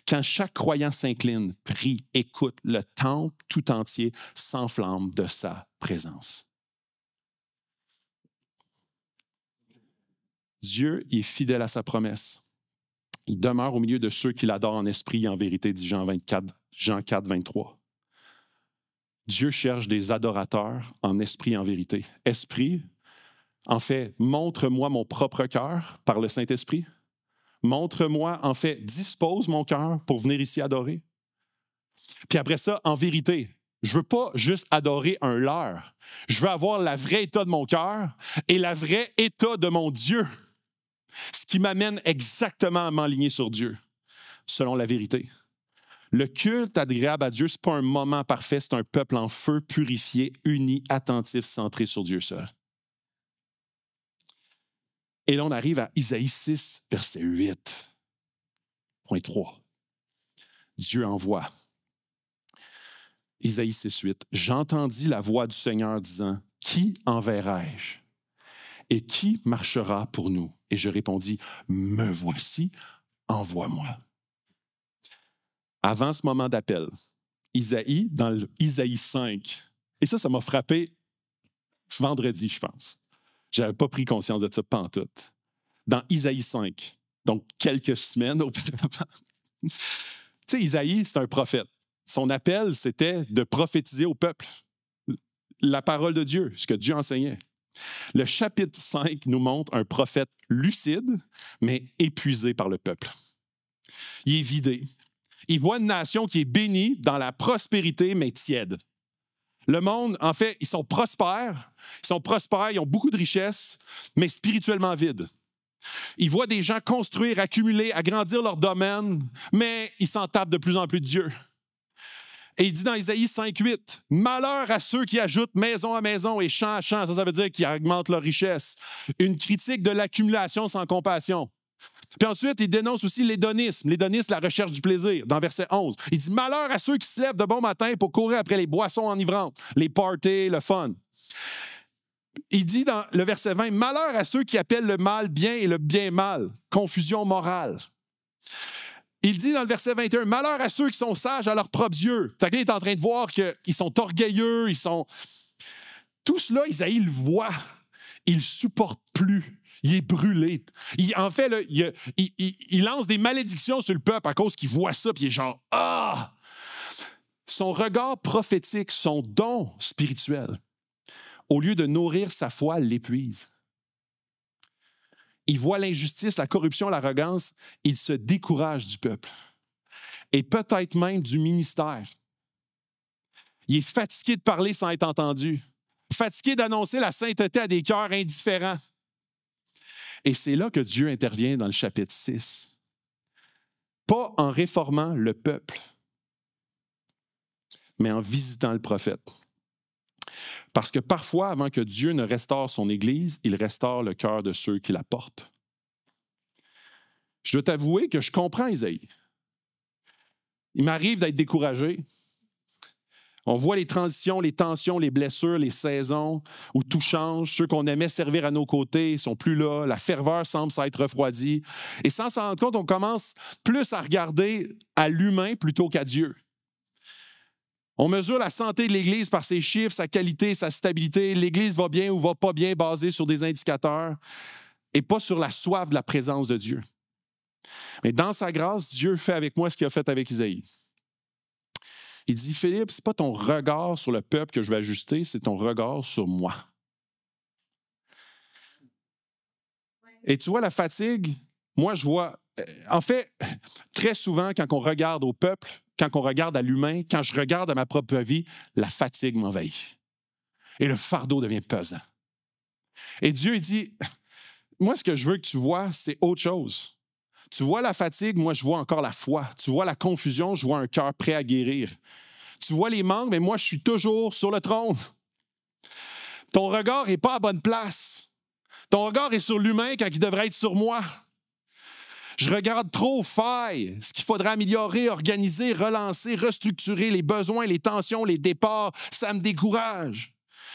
Quand chaque croyant s'incline, prie, écoute, le temple tout entier s'enflamme de sa présence. Dieu est fidèle à sa promesse. Il demeure au milieu de ceux qui l'adorent en esprit et en vérité, dit Jean 4, 23. Dieu cherche des adorateurs en esprit et en vérité. Esprit, en fait, montre-moi mon propre cœur par le Saint-Esprit. Montre-moi, en fait, dispose mon cœur pour venir ici adorer. Puis après ça, en vérité, je ne veux pas juste adorer un leurre. Je veux avoir le vrai état de mon cœur et le vrai état de mon Dieu. Ce qui m'amène exactement à m'aligner sur Dieu, selon la vérité. Le culte agréable à Dieu, ce n'est pas un moment parfait, c'est un peuple en feu, purifié, uni, attentif, centré sur Dieu seul. Et là, on arrive à Isaïe 6, verset 8. Point 3. Dieu envoie. Isaïe 6, 8. J'entendis la voix du Seigneur disant, « Qui enverrai-je? Et qui marchera pour nous? » Et je répondis, « Me voici, envoie-moi. » Avant ce moment d'appel, Isaïe, dans Isaïe 5, et ça m'a frappé vendredi, je pense. Je n'avais pas pris conscience de ça pantoute. Dans Isaïe 5, donc quelques semaines auparavant, Tu sais, Isaïe, c'est un prophète. Son appel, c'était de prophétiser au peuple la parole de Dieu, ce que Dieu enseignait. Le chapitre 5 nous montre un prophète lucide, mais épuisé par le peuple. Il est vidé. Il voit une nation qui est bénie dans la prospérité, mais tiède. Le monde, en fait, ils sont prospères, ils ont beaucoup de richesses, mais spirituellement vides. Ils voient des gens construire, accumuler, agrandir leur domaine, mais ils s'en tapent de plus en plus de Dieu. Et il dit dans Isaïe 5,8, « Malheur à ceux qui ajoutent maison à maison et champ à champ. » Ça veut dire qu'ils augmentent leur richesse. Une critique de l'accumulation sans compassion. Puis ensuite, il dénonce aussi l'hédonisme. L'hédonisme, la recherche du plaisir, dans verset 11. Il dit « Malheur à ceux qui se lèvent de bon matin pour courir après les boissons enivrantes, les parties, le fun. » Il dit dans le verset 20, « Malheur à ceux qui appellent le mal bien et le bien mal, confusion morale. » Il dit dans le verset 21, « Malheur à ceux qui sont sages à leurs propres yeux. » Il est en train de voir qu'ils sont orgueilleux, Tout cela, Isaïe le voit. Il ne supporte plus. Il est brûlé. En fait, là, il lance des malédictions sur le peuple à cause qu'il voit ça, puis il est genre « Ah! » Son regard prophétique, son don spirituel, au lieu de nourrir sa foi, l'épuise. Il voit l'injustice, la corruption, l'arrogance, il se décourage du peuple et peut-être même du ministère. Il est fatigué de parler sans être entendu, fatigué d'annoncer la sainteté à des cœurs indifférents. Et c'est là que Dieu intervient dans le chapitre 6. Pas en réformant le peuple, mais en visitant le prophète. Parce que parfois, avant que Dieu ne restaure son Église, il restaure le cœur de ceux qui la portent. Je dois t'avouer que je comprends Isaïe. Il m'arrive d'être découragé. On voit les transitions, les tensions, les blessures, les saisons où tout change. Ceux qu'on aimait servir à nos côtés ne sont plus là. La ferveur semble s'être refroidie. Et sans s'en rendre compte, on commence plus à regarder à l'humain plutôt qu'à Dieu. On mesure la santé de l'Église par ses chiffres, sa qualité, sa stabilité. L'Église va bien ou va pas bien basée sur des indicateurs et pas sur la soif de la présence de Dieu. Mais dans sa grâce, Dieu fait avec moi ce qu'il a fait avec Isaïe. Il dit, Philippe, ce n'est pas ton regard sur le peuple que je vais ajuster, c'est ton regard sur moi. Et tu vois, la fatigue, moi je vois, en fait, très souvent quand on regarde au peuple, quand on regarde à l'humain, quand je regarde à ma propre vie, la fatigue m'envahit. Et le fardeau devient pesant. Et Dieu, il dit, moi, ce que je veux que tu vois, c'est autre chose. Tu vois la fatigue, moi, je vois encore la foi. Tu vois la confusion, je vois un cœur prêt à guérir. Tu vois les manques, mais moi, je suis toujours sur le trône. Ton regard n'est pas à bonne place. Ton regard est sur l'humain quand il devrait être sur moi. Je regarde trop aux failles, ce qu'il faudrait améliorer, organiser, relancer, restructurer, les besoins, les tensions, les départs. Ça me décourage.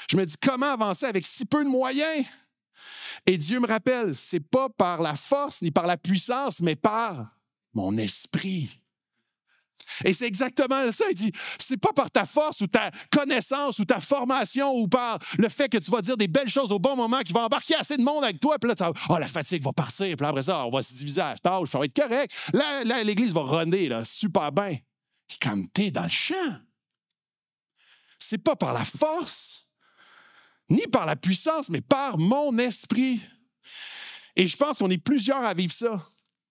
Je me dis, comment avancer avec si peu de moyens? Et Dieu me rappelle, ce n'est pas par la force ni par la puissance, mais par mon esprit. Et c'est exactement ça. Il dit, c'est pas par ta force ou ta connaissance ou ta formation ou par le fait que tu vas dire des belles choses au bon moment qui va embarquer assez de monde avec toi. Puis là, la fatigue va partir. Puis après ça, on va se diviser à tâche. Ça va être correct. Là, l'Église va runner là, super bien. Et comme t'es dans le champ. C'est pas par la force, ni par la puissance, mais par mon esprit. Et je pense qu'on est plusieurs à vivre ça.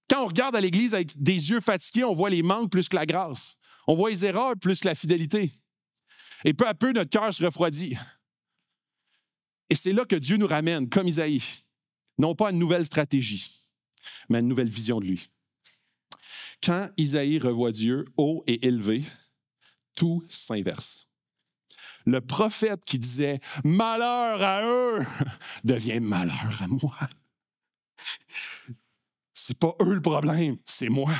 Quand on regarde à l'Église avec des yeux fatigués, on voit les manques plus que la grâce. On voit les erreurs plus que la fidélité. Et peu à peu, notre cœur se refroidit. Et c'est là que Dieu nous ramène, comme Isaïe, non pas à une nouvelle stratégie, mais à une nouvelle vision de lui. Quand Isaïe revoit Dieu haut et élevé, tout s'inverse. Le prophète qui disait « malheur à eux » devient « malheur à moi ». C'est pas eux le problème, c'est moi.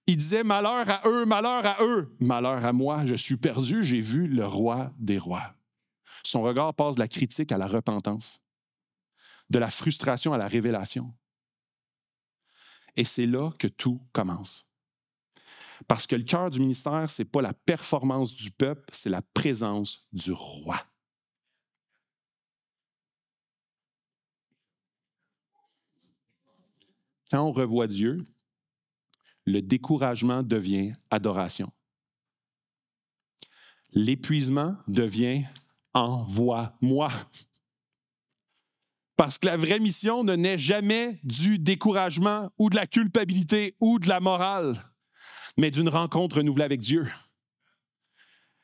Il disait « malheur à eux, malheur à eux ». Malheur à moi, je suis perdu, j'ai vu le roi des rois. Son regard passe de la critique à la repentance, de la frustration à la révélation. Et c'est là que tout commence. Parce que le cœur du ministère, ce n'est pas la performance du peuple, c'est la présence du roi. Quand on revoit Dieu, le découragement devient adoration. L'épuisement devient « envoie-moi ». Parce que la vraie mission ne naît jamais du découragement ou de la culpabilité ou de la morale, mais d'une rencontre renouvelée avec Dieu.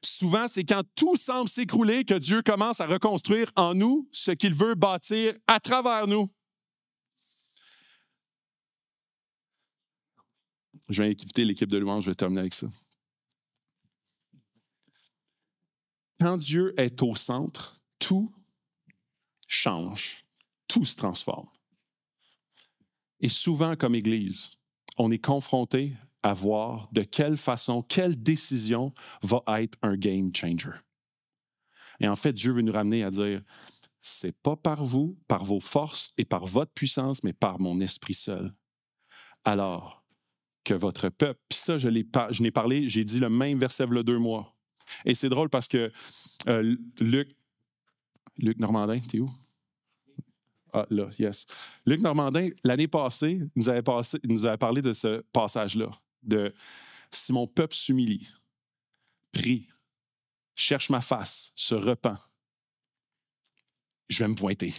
Souvent, c'est quand tout semble s'écrouler que Dieu commence à reconstruire en nous ce qu'il veut bâtir à travers nous. Je vais inviter l'équipe de louange, je vais terminer avec ça. Quand Dieu est au centre, tout change, tout se transforme. Et souvent, comme Église, on est confronté à voir de quelle façon, quelle décision va être un game changer. Et en fait, Dieu veut nous ramener à dire, c'est pas par vous, par vos forces et par votre puissance, mais par mon esprit seul. Alors que votre peuple, puis ça, je n'ai parlé, j'ai dit le même verset il y a 2 mois. Et c'est drôle parce que Luc Normandin, t'es où? Ah, là, yes. Luc Normandin, l'année passée, nous avait parlé de ce passage-là, de « Si mon peuple s'humilie, prie, cherche ma face, se repent, je vais me pointer. »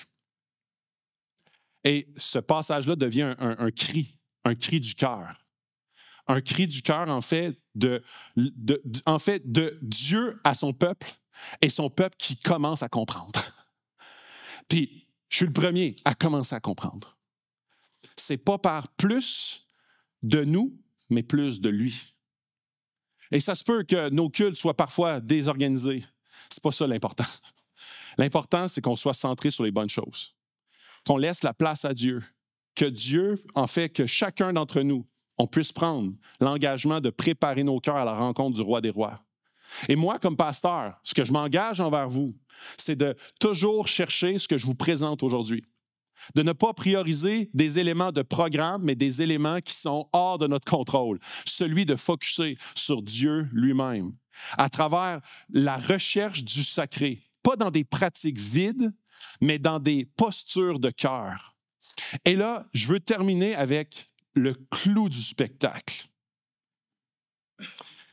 Et ce passage-là devient un cri du cœur. Un cri du cœur, en fait, de Dieu à son peuple et son peuple qui commence à comprendre. Puis, je suis le premier à commencer à comprendre. C'est pas par plus de nous, mais plus de lui. Et ça se peut que nos cultes soient parfois désorganisés. C'est pas ça l'important. L'important, c'est qu'on soit centré sur les bonnes choses. Qu'on laisse la place à Dieu. Que Dieu, en fait, que chacun d'entre nous, on puisse prendre l'engagement de préparer nos cœurs à la rencontre du roi des rois. Et moi, comme pasteur, ce que je m'engage envers vous, c'est de toujours chercher ce que je vous présente aujourd'hui. De ne pas prioriser des éléments de programme, mais des éléments qui sont hors de notre contrôle. Celui de focusser sur Dieu lui-même, à travers la recherche du sacré. Pas dans des pratiques vides, mais dans des postures de cœur. Et là, je veux terminer avec le clou du spectacle.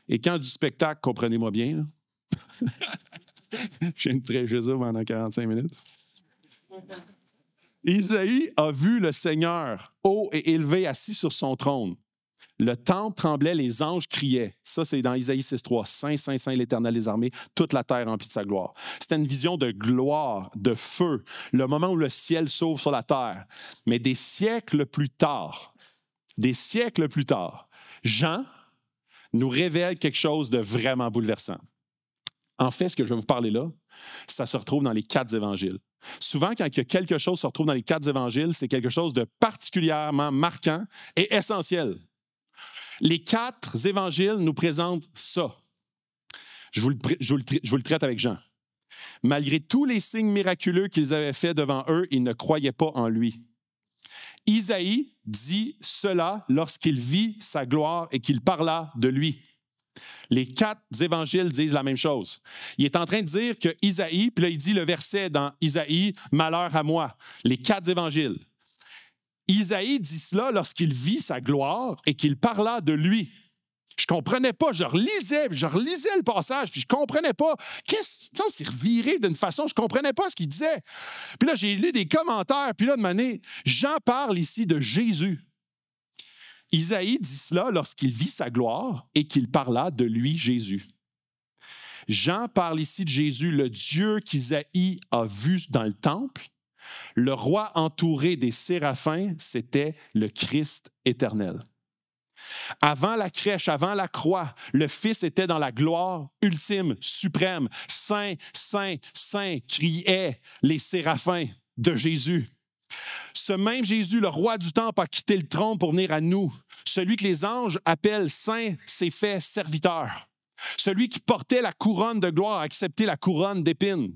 Et quand du spectacle, comprenez-moi bien, là. Je viens de prêcher ça pendant 45 minutes. Isaïe a vu le Seigneur haut et élevé, assis sur son trône. Le temple tremblait, les anges criaient. Ça, c'est dans Isaïe 6,3. Saint, Saint, Saint, l'Éternel des armées, toute la terre remplie de sa gloire. C'était une vision de gloire, de feu, le moment où le ciel s'ouvre sur la terre. Mais des siècles plus tard, Jean nous révèle quelque chose de vraiment bouleversant. En fait, ce que je vais vous parler là, ça se retrouve dans les 4 évangiles. Souvent, quand il y a quelque chose qui se retrouve dans les 4 évangiles, c'est quelque chose de particulièrement marquant et essentiel. Les 4 évangiles nous présentent ça. Je vous le traite avec Jean. Malgré tous les signes miraculeux qu'ils avaient faits devant eux, ils ne croyaient pas en lui. Isaïe dit cela lorsqu'il vit sa gloire et qu'il parla de lui. Les 4 évangiles disent la même chose. Il est en train de dire que Isaïe, puis là il dit le verset dans Isaïe, « Malheur à moi ». Les 4 évangiles. Isaïe dit cela lorsqu'il vit sa gloire et qu'il parla de lui. Je ne comprenais pas, je relisais le passage, puis je ne comprenais pas. Ça s'est reviré d'une façon, je ne comprenais pas ce qu'il disait. Puis là, j'ai lu des commentaires, puis là, de manière, Jean parle ici de Jésus. Isaïe dit cela lorsqu'il vit sa gloire et qu'il parla de lui, Jésus. Jean parle ici de Jésus, le Dieu qu'Isaïe a vu dans le temple. Le roi entouré des séraphins, c'était le Christ éternel. Avant la crèche, avant la croix, le Fils était dans la gloire ultime, suprême. Saint, Saint, Saint, criaient les séraphins de Jésus. Ce même Jésus, le roi du temple, a quitté le trône pour venir à nous. Celui que les anges appellent Saint s'est fait serviteur. Celui qui portait la couronne de gloire a accepté la couronne d'épines.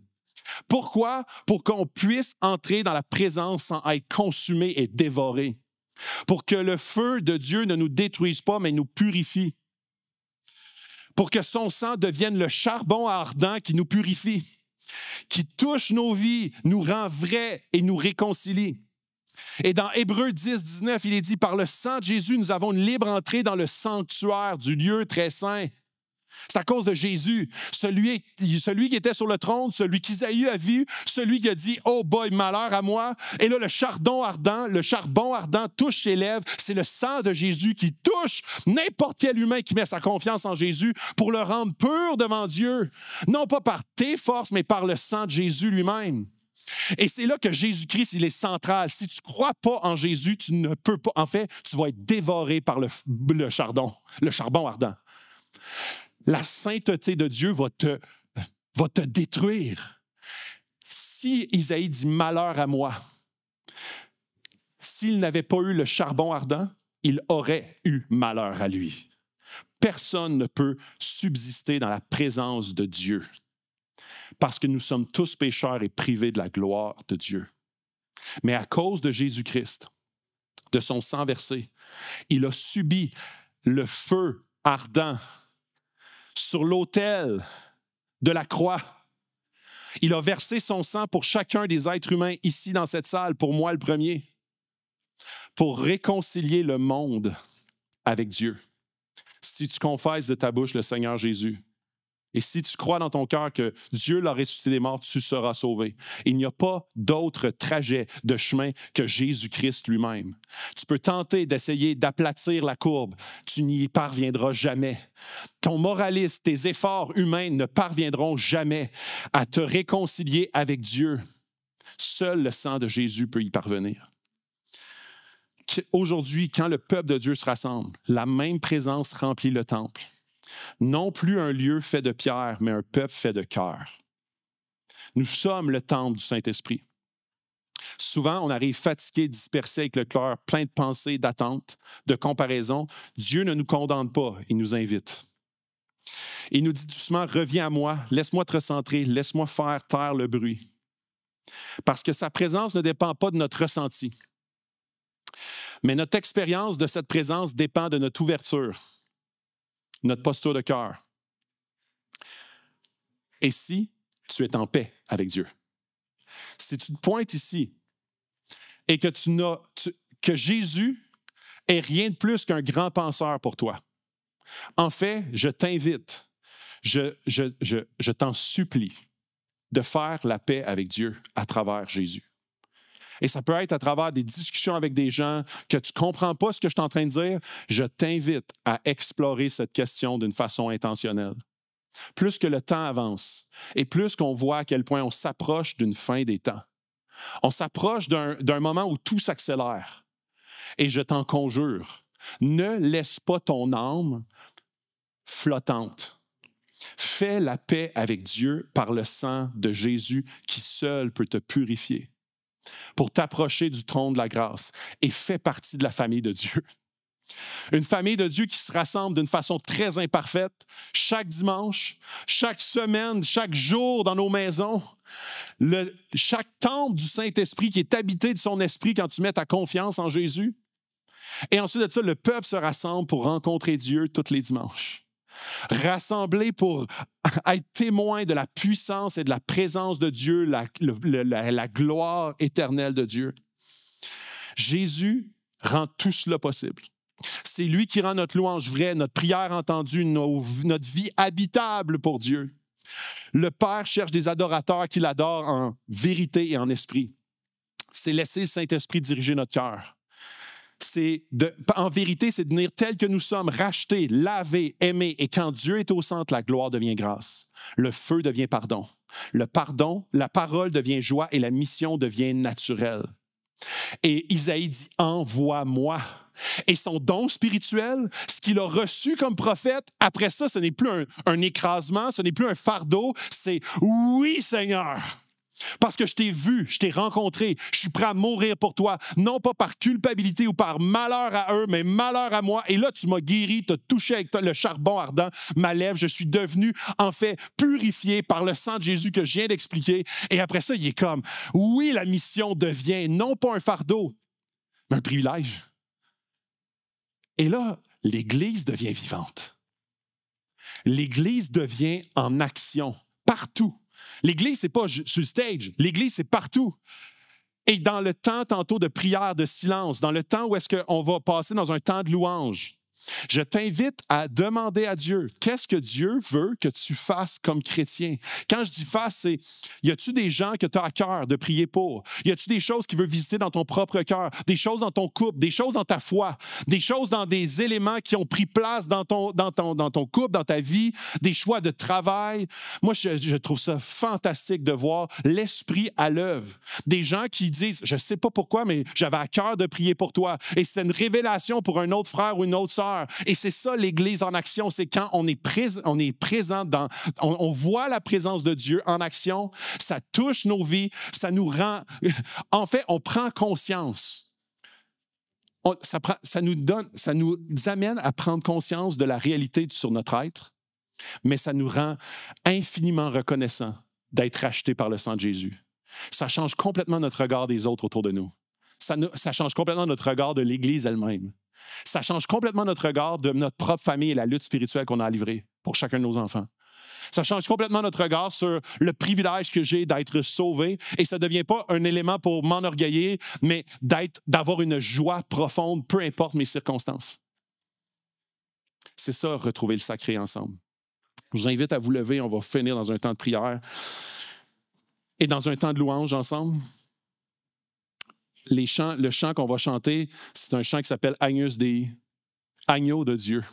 Pourquoi? Pour qu'on puisse entrer dans la présence sans être consumé et dévoré. Pour que le feu de Dieu ne nous détruise pas, mais nous purifie. Pour que son sang devienne le charbon ardent qui nous purifie, qui touche nos vies, nous rend vrais et nous réconcilie. Et dans Hébreux 10, 19, il est dit, par le sang de Jésus, nous avons une libre entrée dans le sanctuaire du lieu très saint. C'est à cause de Jésus, celui qui était sur le trône, celui qu'Isaïe a vu, celui qui a dit « Oh boy, malheur à moi ». Et là, le charbon ardent touche ses lèvres. C'est le sang de Jésus qui touche n'importe quel humain qui met sa confiance en Jésus pour le rendre pur devant Dieu. Non pas par tes forces, mais par le sang de Jésus lui-même. Et c'est là que Jésus-Christ, il est central. Si tu ne crois pas en Jésus, tu ne peux pas. En fait, tu vas être dévoré par le charbon ardent. La sainteté de Dieu va te détruire. Si Isaïe dit « malheur à moi », s'il n'avait pas eu le charbon ardent, il aurait eu malheur à lui. Personne ne peut subsister dans la présence de Dieu parce que nous sommes tous pécheurs et privés de la gloire de Dieu. Mais à cause de Jésus-Christ, de son sang versé, il a subi le feu ardent sur l'autel de la croix. Il a versé son sang pour chacun des êtres humains ici dans cette salle, pour moi le premier, pour réconcilier le monde avec Dieu. Si tu confesses de ta bouche le Seigneur Jésus, et si tu crois dans ton cœur que Dieu l'a ressuscité des morts, tu seras sauvé. Il n'y a pas d'autre trajet de chemin que Jésus-Christ lui-même. Tu peux tenter d'essayer d'aplatir la courbe, tu n'y parviendras jamais. Ton moralisme, tes efforts humains ne parviendront jamais à te réconcilier avec Dieu. Seul le sang de Jésus peut y parvenir. Aujourd'hui, quand le peuple de Dieu se rassemble, la même présence remplit le temple. Non plus un lieu fait de pierre, mais un peuple fait de cœur. Nous sommes le temple du Saint-Esprit. Souvent, on arrive fatigué, dispersé avec le cœur plein de pensées, d'attentes, de comparaisons. Dieu ne nous condamne pas, il nous invite. Il nous dit doucement, reviens à moi, laisse-moi te recentrer, laisse-moi faire taire le bruit. Parce que sa présence ne dépend pas de notre ressenti. Mais notre expérience de cette présence dépend de notre ouverture, notre posture de cœur. Et si tu es en paix avec Dieu, si tu te pointes ici et que que Jésus est rien de plus qu'un grand penseur pour toi, en fait, je t'invite, je t'en supplie de faire la paix avec Dieu à travers Jésus. Et ça peut être à travers des discussions avec des gens que tu ne comprends pas ce que je suis en train de dire. Je t'invite à explorer cette question d'une façon intentionnelle. Plus que le temps avance et plus qu'on voit à quel point on s'approche d'une fin des temps, on s'approche d'un moment où tout s'accélère. Et je t'en conjure, ne laisse pas ton âme flottante. Fais la paix avec Dieu par le sang de Jésus qui seul peut te purifier, pour t'approcher du trône de la grâce et fais partie de la famille de Dieu. Une famille de Dieu qui se rassemble d'une façon très imparfaite, chaque dimanche, chaque semaine, chaque jour dans nos maisons. Chaque temple du Saint-Esprit qui est habité de son esprit quand tu mets ta confiance en Jésus. Et ensuite de ça, le peuple se rassemble pour rencontrer Dieu tous les dimanches. Rassemblés pour être témoins de la puissance et de la présence de Dieu, la gloire éternelle de Dieu. Jésus rend tout cela possible. C'est lui qui rend notre louange vraie, notre prière entendue, notre vie habitable pour Dieu. Le Père cherche des adorateurs qui l'adorent en vérité et en esprit. C'est laisser le Saint-Esprit diriger notre cœur. En vérité, c'est devenir tel que nous sommes, rachetés, lavés, aimés. Et quand Dieu est au centre, la gloire devient grâce. Le feu devient pardon. Le pardon, la parole devient joie et la mission devient naturelle. Et Isaïe dit « Envoie-moi ». Et son don spirituel, ce qu'il a reçu comme prophète, après ça, ce n'est plus un écrasement, ce n'est plus un fardeau, c'est « Oui, Seigneur ». Parce que je t'ai vu, je t'ai rencontré, je suis prêt à mourir pour toi, non pas par culpabilité ou par malheur à eux, mais malheur à moi. Et là, tu m'as guéri, tu as touché avec le charbon ardent ma lèvre. Je suis devenu, en fait, purifié par le sang de Jésus que je viens d'expliquer. Et après ça, il est comme, oui, la mission devient non pas un fardeau, mais un privilège. Et là, l'Église devient vivante. L'Église devient en action, partout. L'Église, ce n'est pas sur le stage. L'Église, c'est partout. Et dans le temps tantôt de prière, de silence, dans le temps où est-ce qu'on va passer dans un temps de louange, je t'invite à demander à Dieu, qu'est-ce que Dieu veut que tu fasses comme chrétien? Quand je dis face, c'est, y a-tu des gens que tu as à cœur de prier pour? Y a-tu des choses qu'il veut visiter dans ton propre cœur? Des choses dans ton couple, des choses dans ta foi, des choses dans des éléments qui ont pris place dans ton couple, dans ta vie, des choix de travail. Moi, je trouve ça fantastique de voir l'esprit à l'œuvre. Des gens qui disent, je ne sais pas pourquoi, mais j'avais à cœur de prier pour toi. Et c'est une révélation pour un autre frère ou une autre sœur. Et c'est ça l'Église en action, c'est quand on est présent on voit la présence de Dieu en action, ça touche nos vies, ça nous rend, en fait, on prend conscience. Ça nous amène à prendre conscience de la réalité sur notre être, mais ça nous rend infiniment reconnaissants d'être rachetés par le sang de Jésus. Ça change complètement notre regard des autres autour de nous. Ça change complètement notre regard de l'Église elle-même. Ça change complètement notre regard de notre propre famille et la lutte spirituelle qu'on a à livrer pour chacun de nos enfants. Ça change complètement notre regard sur le privilège que j'ai d'être sauvé et ça ne devient pas un élément pour m'enorgueillir, mais d'avoir une joie profonde, peu importe mes circonstances. C'est ça, retrouver le sacré ensemble. Je vous invite à vous lever, on va finir dans un temps de prière et dans un temps de louange ensemble. Le chant qu'on va chanter, c'est un chant qui s'appelle Agnus Dei, Agneau de Dieu.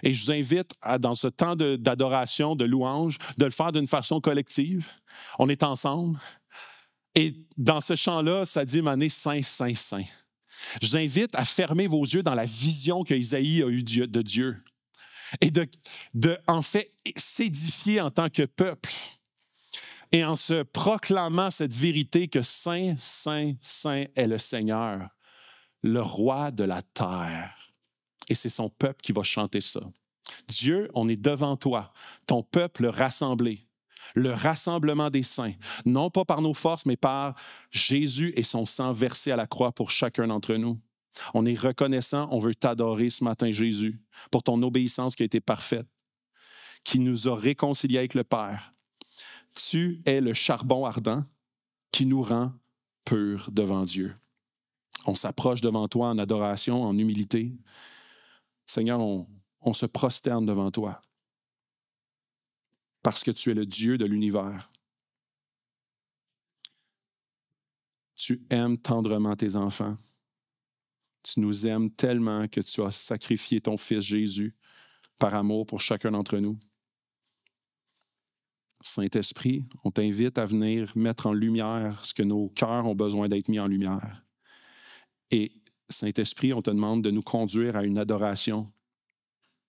Et je vous invite, dans ce temps d'adoration, de louange, de le faire d'une façon collective. On est ensemble. Et dans ce chant-là, ça dit « Mané, Saint, Saint, Saint ». Je vous invite à fermer vos yeux dans la vision qu'Isaïe a eue de Dieu et en fait, s'édifier en tant que peuple. Et en se proclamant cette vérité que Saint, Saint, Saint est le Seigneur, le roi de la terre. Et c'est son peuple qui va chanter ça. Dieu, on est devant toi, ton peuple rassemblé, le rassemblement des saints, non pas par nos forces, mais par Jésus et son sang versé à la croix pour chacun d'entre nous. On est reconnaissant, on veut t'adorer ce matin, Jésus, pour ton obéissance qui a été parfaite, qui nous a réconciliés avec le Père. Tu es le charbon ardent qui nous rend purs devant Dieu. On s'approche devant toi en adoration, en humilité. Seigneur, on se prosterne devant toi parce que tu es le Dieu de l'univers. Tu aimes tendrement tes enfants. Tu nous aimes tellement que tu as sacrifié ton Fils Jésus par amour pour chacun d'entre nous. Saint-Esprit, on t'invite à venir mettre en lumière ce que nos cœurs ont besoin d'être mis en lumière. Et Saint-Esprit, on te demande de nous conduire à une adoration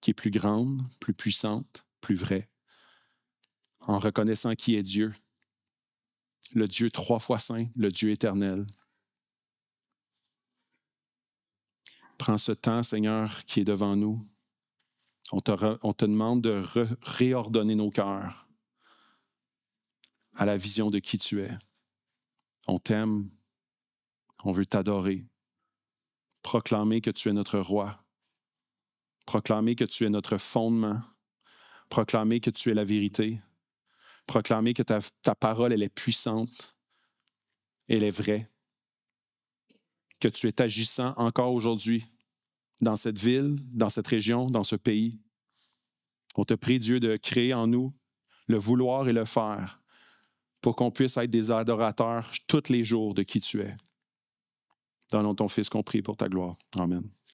qui est plus grande, plus puissante, plus vraie, en reconnaissant qui est Dieu, le Dieu 3 fois saint, le Dieu éternel. Prends ce temps, Seigneur, qui est devant nous. On te demande de réordonner nos cœurs à la vision de qui tu es. On t'aime, on veut t'adorer, proclamer que tu es notre roi, proclamer que tu es notre fondement, proclamer que tu es la vérité, proclamer que ta parole, elle est puissante, elle est vraie, que tu es agissant encore aujourd'hui dans cette ville, dans cette région, dans ce pays. On te prie, Dieu, de créer en nous le vouloir et le faire pour qu'on puisse être des adorateurs tous les jours de qui tu es. Dans le nom de ton Fils qu'on prie pour ta gloire. Amen.